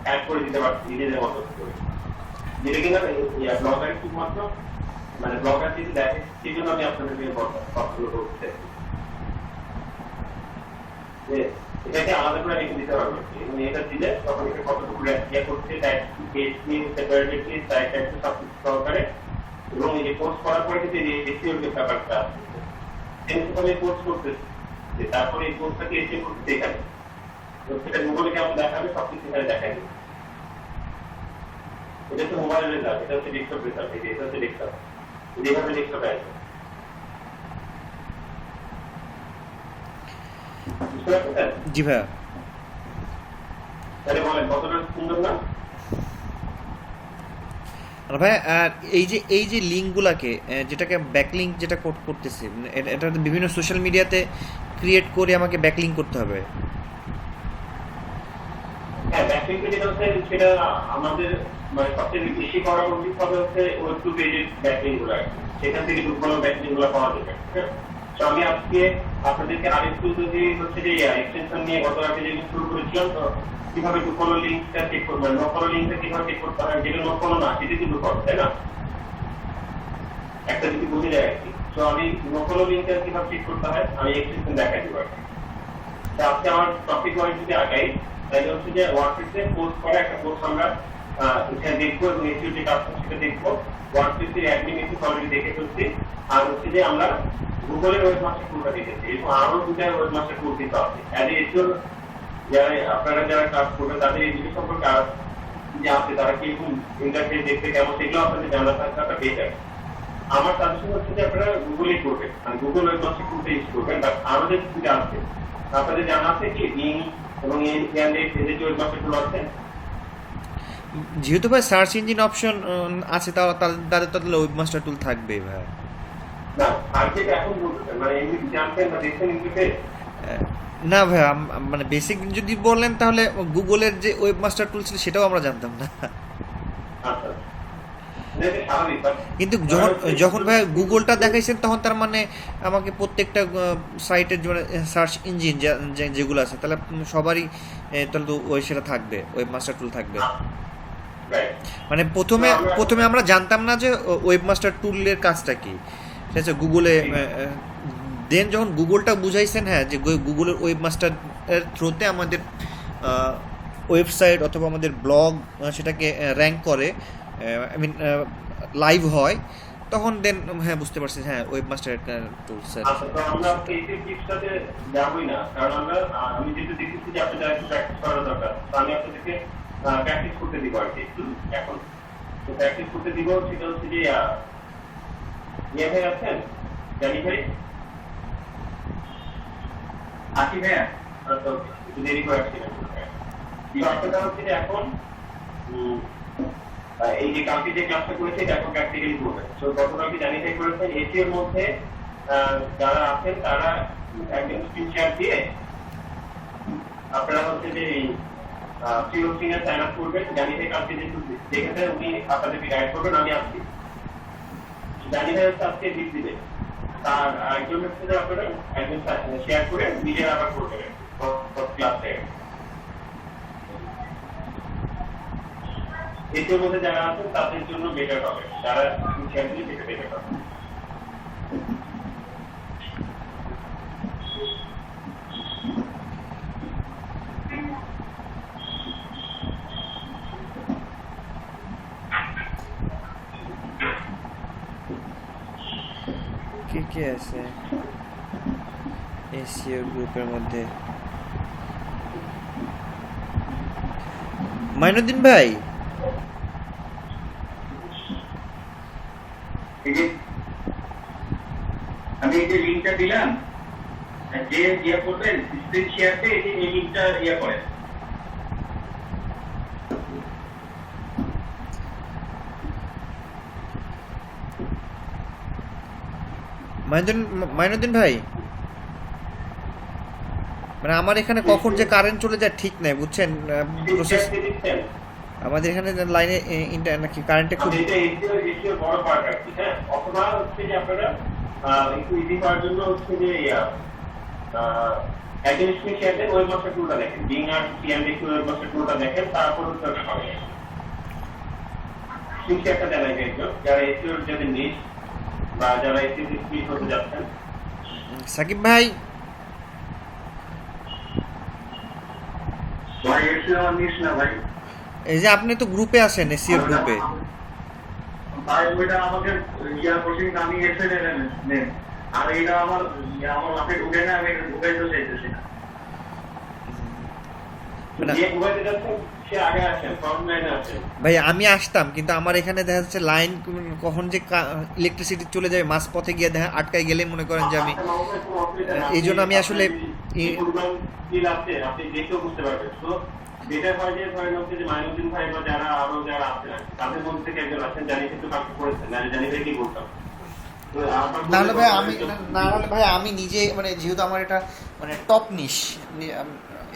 অ্যাড করে দিতে পারছি নিজেদের মতো করে, যেটা কিনা ব্লগার শুধুমাত্র মানে ব্লগার যদি দেখে, সেই জন্য আমি আপনাদেরকে কথাগুলো বলতে যে এটাকে আলাদা করে রেখে দিতে পারবো এবং এটা দিলে তখন এটা কতটুকু করছে সবকিছু সহকারে। এবং এই যে পোস্ট করার পরে কিন্তু এই এসইওর যে ব্যাপারটা আমি পোস্ট করতেছি, তারপরে এই পোস্টটাকে এসে করতে এখানে সেটা গুগলে কেমন দেখাবে, সবকিছু এখানে দেখাবে। এটা হচ্ছে মোবাইল রেজাল্ট, এটা হচ্ছে ডেস্কটপ রেজাল্ট, এটা হচ্ছে ডেস্কটপ, যেভাবে ডেস্কটপে আসবে। জি ভাইয়া। তাহলে বলেন কতটা সুন্দর না? আর ভাইয়া আর এই যে লিঙ্কগুলাকে যেটাকে ব্যাকলিঙ্ক যেটা করতেছে, এটা বিভিন্ন সোশ্যাল মিডিয়াতে ক্রিয়েট করে আমাকে ব্যাকলিঙ্ক করতে হবে। হ্যাঁ, ব্যাকলিঙ্ক যেটা হচ্ছে সেটা আমাদের মানে সবচেয়ে বেশি করা উচিত হবে হচ্ছে ওয়েব টু পেজের ব্যাকলিঙ্ক গুলো, সেখান থেকে খুব ভালো ব্যাকলিঙ্ক গুলো পাওয়া যাবে। তো আমি আজকে আপনাদেরকে আরেকটু যদি হচ্ছে যে এক্সটেনশন নিয়ে গত রাতে যেগুলো শুরু করেছিলাম, তো কিভাবে টু ফলো লিঙ্কটা চেক করবেন, নো ফলো লিঙ্কটা কিভাবে চেক করতে হয়, যেটা নো ফলো না সেটা কিন্তু ফলো, তাই না? একটা যদি বুঝে যায় আর কি। তো আমি নো ফলো লিঙ্কটা কিভাবে চেক করতে হয় আমি এক্সটেনশন দেখাই দিব। আজকে আমার টপিক ওয়াইজ যদি আগাই, তাহলে হচ্ছে যে ওয়ার্ডপ্রেসে পোস্ট করা একটা পোস্ট আমরা এখানে দেখবো এবং এসইও যে কাজ সেটা দেখবো। ওয়ার্ডপ্রেসের অ্যাডমিন এসে অলরেডি দেখে ফেলছি। আর হচ্ছে যে আমরা গুগলের ওয়েবমাস্টার টুলটা দেখেছি এবং আরো দুটা ওয়েবমাস্টার টুল কিন্তু আছে। অ্যাজ এসইও আপনারা যারা কাজ করবেন তাদের এই জিনিস সম্পর্কে যে আছে, তারা কিরকম ইন্টারফেস দেখতে কেমন, সেগুলো আপনাদের জানা থাকলে আপনারা পেয়ে যাবেন। আমার সাজেশন হচ্ছে যে আপনারা গুগলেই করবেন, মানে গুগল ওয়েবমাস্টার টুলটা ইউজ করবেন। বাট আরো যে টুলটা আছে আপনাদের জানা আছে কি বিং এবং এদের যে ওয়েবমাস্টার টুল আছে, যেহেতু ভাই সার্চ ইঞ্জিন অপশন আছে, তাদের তাহলে ওয়েবমাস্টার টুল থাকবে ভাই। না সার্চেটা এখন বলতেছেন মানে এমনি জানতেন বা দেখছেন ইন্টারফেস? না ভাই, মানে বেসিক যদি বললেন তাহলে গুগলের যে ওয়েবমাস্টার টুল ছিল সেটাও আমরা জানতাম না। আচ্ছা, এটা স্বাভাবিক। কিন্তু যখন ভাই গুগলটা দেখাইছেন তখন তার মানে আমাকে প্রত্যেকটা সাইটের সার্চ ইঞ্জিন যেগুলো আছে তাহলে সবারই তাহলে তো ওই সেটা থাকবে, ওয়েবমাস্টার টুল থাকবে। মানে প্রথমে আমরা জানতাম না যে ওয়েবমাস্টার টুলের কাজটা কি, ঠিক আছে? গুগলে দেন যখন গুগলটা বুঝাইছেন, হ্যাঁ, যে গুগলের ওয়েবমাস্টার এর থ্রুতে আমাদের ওয়েবসাইট অথবা আমাদের ব্লগ সেটাকে র্যাঙ্ক করে, আই মিন লাইভ হয়, তখন দেন হ্যাঁ বুঝতে পারছি হ্যাঁ ওয়েবমাস্টার টুলস। আচ্ছা, তো আমরা এই টিপসটাতে যাবই না, কারণ আমি যেটা দেখেছি যে আপনাদের একটু প্র্যাকটিস করা দরকার। তো আমি আপনাদেরকে প্র্যাকটিস করতে দিব আর কি এখন। তো প্র্যাকটিস করতে দিব সেটা হচ্ছে যে ইয়ে ভাই আছেন, জানি ভাই, আছি ভাইয়া, তো একটু দেরি করে আসছিলেন। তো আপনারা হচ্ছে যে এখন এই যে কালকে যে ক্লাসটা করেছে এটা এখন প্র্যাকটিক্যালি করবেন। তো গতকালকে জানি ভাই করেছেন এসিওর মধ্যে যারা আছেন তারা একজন স্ক্রিন শেয়ার দিয়ে আপনারা হচ্ছে যে ফ্রি হোস্টিং এ সাইন আপ করবেন। জানি ভাই কালকে যেহেতু দেখেছেন উনি আপনাদেরকে গাইড করবেন, আমি আসছি। জানি ভাই হচ্ছে আজকে লিখ দিবে, তার একজন হচ্ছে যে আপনারা একজন শেয়ার করে নিজের আবার করবেন ক্লাসে। এর মধ্যে যারা আছেন তাদের জন্য বেটার হবে, যারা শেয়ার দিলে সেটা বেটার হবে। কে কে আছে এসিও গ্রুপের মধ্যে? মাইনুদ্দিন ভাই, আমি এই যে লিঙ্কটা দিলাম, যে ইয়ে করবেন স্ক্রিন শেয়ারতে এই লিঙ্কটা ইয়ে করেন। মাইনুদ্দিন ভাই, মানে আমার এখানে কখন যে কারেন্ট চলে যায় ঠিক নাই বুঝছেন, প্রসেস আমাদের এখানে লাইনে নাকি কারেন্টে খুব এটা এসিও বড় পার্ট আর কি। হ্যাঁ, অথবা হচ্ছে যে আপনারা একটু ইজি করার জন্য হচ্ছে যে একজন স্ক্রিন শেয়ার দেন, ওয়েবমাস্টার টুলটা দেখেন, বিং আর সিএমডি ওয়েবমাস্টার টুলটা দেখেন, তারপর হচ্ছে ওটা হবে স্ক্রিন শেয়ারটা জানাই একজন যারা এসিওর যাদের নিজ বা যারা এসিও স্পিড হতে যাচ্ছেন। সাকিব ভাই, ভাই এসিও নিস না ভাই। এই যে আপনি তো গ্রুপে আছেন এসিওর গ্রুপে, ভাই ওইটা আমাকে ইয়া কোচিং আমি এসে নেন, আর এটা আমার মাথায় ঢুকে না, আমি ঢুকাইতে চাইতেছি না। যে ঘুমাইতে যাচ্ছেন সে আগে আসেন, ফ্রন্ট লাইনে আসেন। ভাই আমি আসতাম কিন্তু আমার এখানে দেখা যাচ্ছে লাইন কখন যে ইলেকট্রিসিটি চলে যাবে মাঝ পথে গিয়ে দেখা আটকায় গেলে মনে করেন যে আমি এই জন্য আমি আসলে আপনি দেখেও বুঝতে পারবেন। তো যেটা হয় যে ধরেন হচ্ছে যে মাইনুদ্দিন ভাই বা যারা আরো যারা আছেন তাদের মধ্যে থেকে একজন আছেন, জানি কিন্তু কাজ করেছেন, জানি ভাই কি বলতাম। নাহলে ভাই আমি নিজে মানে যেহেতু আমার এটা মানে টপ নিশ,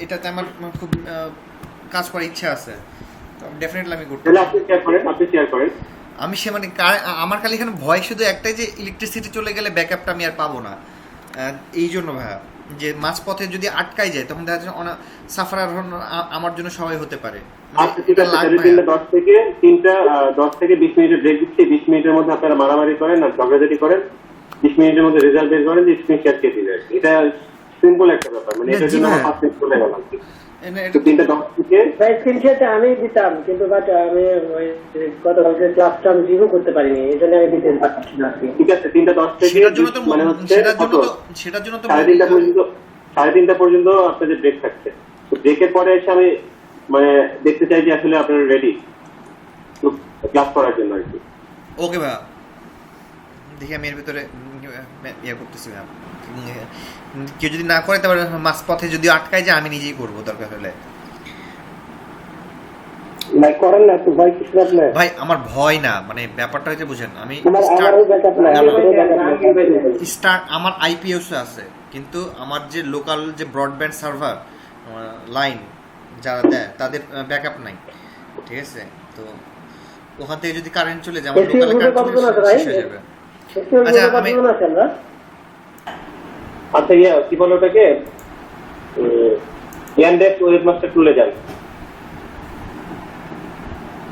এটাতে আমার খুব কাজ করার ইচ্ছা আছে, তো ডেফিনেটলি আমি করতে তাহলে আপনি শেয়ার করেন। আমি সে মানে আমার খালি এখানে ভয় শুধু একটাই যে ইলেকট্রিসিটি চলে গেলে ব্যাকআপটা আমি আর পাবো না, এই জন্য ভাইয়া যে মাঝপথে যদি আটকাই যায় তখন দেখা যাচ্ছে সাফার আমার জন্য সবাই হতে পারে। আচ্ছা ঠিক আছে, তাহলে 10 থেকে 20 মিনিটের ব্রেক দিচ্ছি। 20 মিনিটের মধ্যে আপনারা মারামারি করেন আর ঝগড়াঝাটি করেন, 20 মিনিটের মধ্যে রেজাল্ট বের করেন যে স্ক্রিন শেয়ার কে দিবে। এটা সিম্পল একটা ব্যাপার, মানে এটার জন্য আমার 5 মিনিট চলে গেল। তো 3:10 থেকে স্ক্রিনশট আমি দিতাম, কিন্তু বাট আমি ওই গতকালকে ক্লাসটা আমি রিভিউ করতে পারিনি, এই জন্য আমি দিতে পারছি না। ঠিক আছে, 3:10 থেকে মানে হচ্ছে সেটার জন্য তো 3:30 পর্যন্ত আপনাদের ব্রেক থাকছে। তো ব্রেকের পরে এসে আমি মানে দেখতে চাই যে আসলে আপনারা রেডি ক্লাস করার জন্য আর কি। ওকে ভাইয়া, দেখি আমি এর ভিতরে ইয়ে করতেছি ভাইয়া, কেউ যদি না করে তারপরে মাঝ পথে যদি আটকায় যায় আমি নিজেই করবো দরকার হলে। ভাই করেন না তো ভাই, কিছু আপনার ভাই আমার ভয় না, মানে ব্যাপারটা হচ্ছে বুঝেন আমি স্টার্ট আমার আইপিএস আছে, কিন্তু আমার যে লোকাল যে ব্রডব্যান্ড সার্ভার লাইন যারা দেয় তাদের ব্যাকআপ নাই, ঠিক আছে? তো ওখান থেকে যদি কারেন্ট চলে যায় আমার লোকাল কারেন্ট শেষ হয়ে যাবে। আচ্ছা আমি আচ্ছা কি বলো ওটাকে, ইয়ানডেক্স ওয়েবমাস্টার টুলে যান।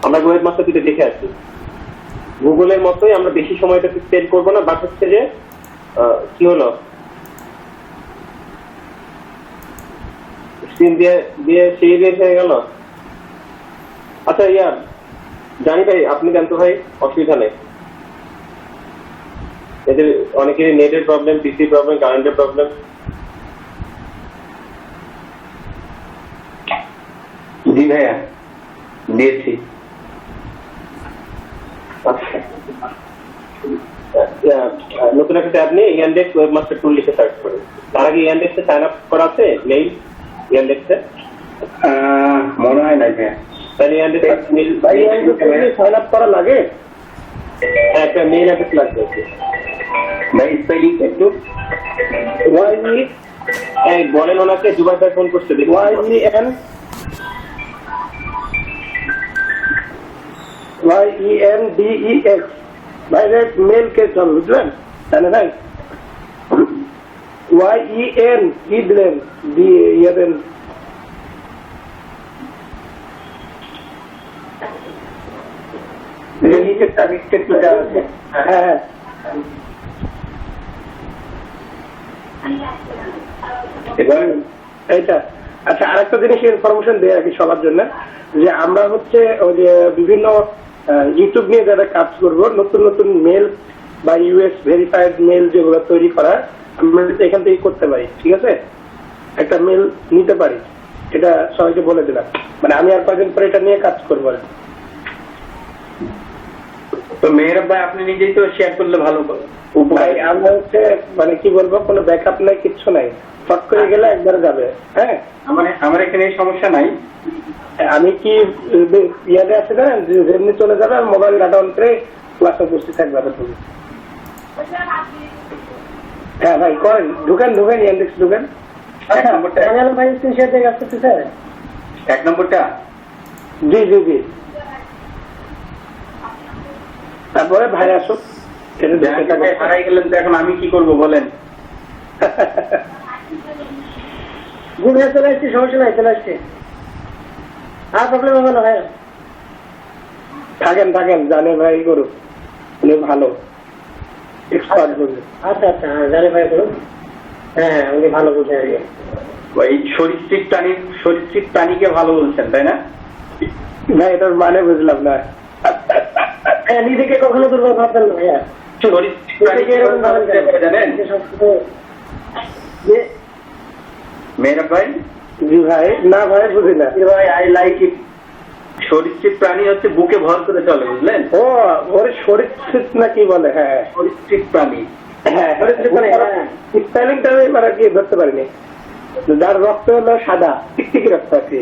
আমরা ওয়েবমাস্টার দিতে দেখে আসছি, গুগলের মতোই আমরা বেশি সময়টা স্পেন্ড করবো না, বাট হচ্ছে যে কি হলো স্ক্রিন দিয়ে সেই বের হয়ে গেল। আচ্ছা জানি ভাই, আপনি দেন তো ভাই, অসুবিধা নেই। এদের অনেকেরই নেটের প্রবলেম, পিসি প্রবলেম, কারেন্টের প্রবলেম। জি ভাইয়া দিয়েছি। নতুন একটা ট্যাব নিয়ে ইয়ান্ডেক্স ওয়েবমাস্টার টুল লিখে সার্চ করেন। তার আগে ইয়ান্ডেক্সে সাইন আপ করা আছে মেইল? ইয়ান্ডেক্সে মনে হয় না ভাইয়া। তাহলে ইয়ান্ডেক্স মেইল সাইন আপ করা লাগে? একটা মেইল অ্যাড্রেস লাগবে। ভাই স্পেলিং একটু বলেন ওনাকে, জুবাই ভাই ফোন করতে দেখুন। YENDEX বাইরে মেল কে চল, বুঝলেন তাহলে ভাই? YEN কি দিলেন, ইয়ে দেন। হ্যাঁ এইটা। আচ্ছা, আরেকটা জিনিস ইনফরমেশন দিয়ে রাখি সবার জন্য, যে আমরা হচ্ছে ওই যে বিভিন্ন ইউটিউব নিয়ে যারা কাজ করবো, নতুন নতুন মেল বা ইউএস ভেরিফাইড মেল যেগুলো তৈরি করা, আমরা এখান থেকে করতে পারি। ঠিক আছে, একটা মেল নিতে পারি, এটা সবাইকে বলে দিলাম। মানে আমি আর কয়েকদিন পরে এটা নিয়ে কাজ করবো। তো মেয়ের ভাই আপনি নিজেই তো শেয়ার করলে ভালো ভাই আমরা হচ্ছে মানে কি বলবো, কোনো ব্যাকআপ নাই, কিচ্ছু নাই, ফট করে গেলে একবার যাবে। হ্যাঁ, আমার এখানে এই সমস্যা নাই। আমি কি ইয়াদে আছে না, যেমনি চলে যাবে, আর মোবাইল ডাটা অন করে ক্লাসে উপস্থিত থাকবে তুমি। হ্যাঁ ভাই করেন, ঢুকেন ইন্ডেক্স ঢুকেন। ভাই এক নম্বরটা জি জি জি, তারপরে ভাই আসুক। হারাই গেলেন তো এখন আমি কি করব বলেন? ঘুমিয়ে চলে আসছি, সমস্যা নাই, চলে আসছি, আর প্রবলেম হবে না ভাই। থাকেন জানে ভাই করুক, উনি ভালো এক্সপার্ট বুঝে। আচ্ছা হ্যাঁ, জানে ভাই করুক। হ্যাঁ উনি ভালো বুঝে আর কি। ওই সরীসৃপ প্রাণীকে ভালো বলছেন তাই না? না, এটার মানে বুঝলাম না। নিজেকে কখনো দুর্বল ভাবতেন না ভাইয়া। সরীসৃপ প্রাণীকে জানেন মেয়েরা ভাই? জি ভাই, না ভাই বুঝি না ভাই, আই লাইক ইট। সরীসৃপ প্রাণী হচ্ছে বুকে ভর করে চলে, বুঝলেন? ও ওর সরীসৃপ না কি বলে? হ্যাঁ সরীসৃপ প্রাণী। হ্যাঁ, স্পেলিংটা আমি মানে কি ধরতে পারিনি। যার রক্ত হলো সাদা, টিকটিকি রক্ত আছে,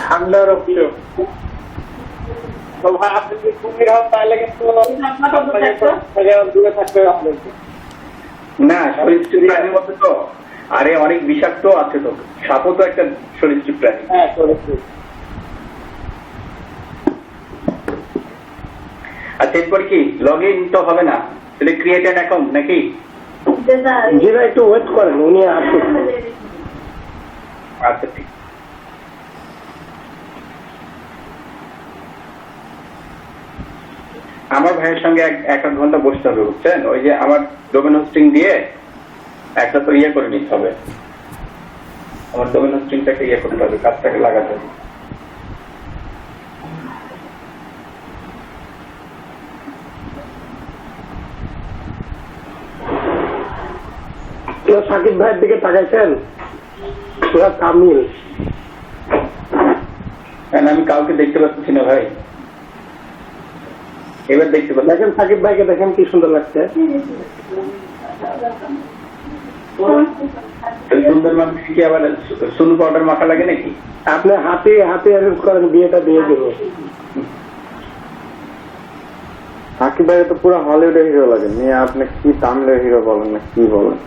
ঠান্ডা রক্ত। তো ভাই আপনি যদি কুমির হন তাহলে কিন্তু দূরে থাকতে হবে না, সরীসৃপ প্রাণীর মধ্যে তো আরে অনেক বিষাক্ত আছে, তো সাপও তো একটা সরীসৃপ প্রাণী। হ্যাঁ সরীসৃপ। আচ্ছা এরপরে কি লগ ইন তো হবে না, সেটা ক্রিয়েট অ্যান অ্যাকাউন্ট নাকি? জি ভাই একটু ওয়েট করেন, উনি আসুন। আচ্ছা ঠিক। আমার ভাইয়ের সঙ্গে এক ঘন্টা বসতে হবে, বুঝছেন? ওই যে আমার ডোমেন হোস্টিং দিয়ে একটা তো ইয়ে করে নিতে হবে, আমার ডোমেন হোস্টিংটাকে ইয়ে করতে হবে, কাজটাকে লাগাতে হবে। সাকিব ভাইয়ের দিকে তাকাইছেন? পুরা কামিল। আমি কাউকে দেখতে পাচ্ছি না ভাই, এবার দেখতে পাচ্ছি। দেখেন সাকিব ভাইকে, দেখেন কি সুন্দর লাগছে। সুন্দর মানুষ কি আবার সুনু পাউডার মাখা লাগে নাকি? আপনি হাতে অ্যারেঞ্জ করেন, বিয়েটা দিয়ে দেবো। সাকিব ভাই তো পুরো হলিউডের হিরো লাগে, নিয়ে আপনি কি তামিলের হিরো বলেন না কি বলেন?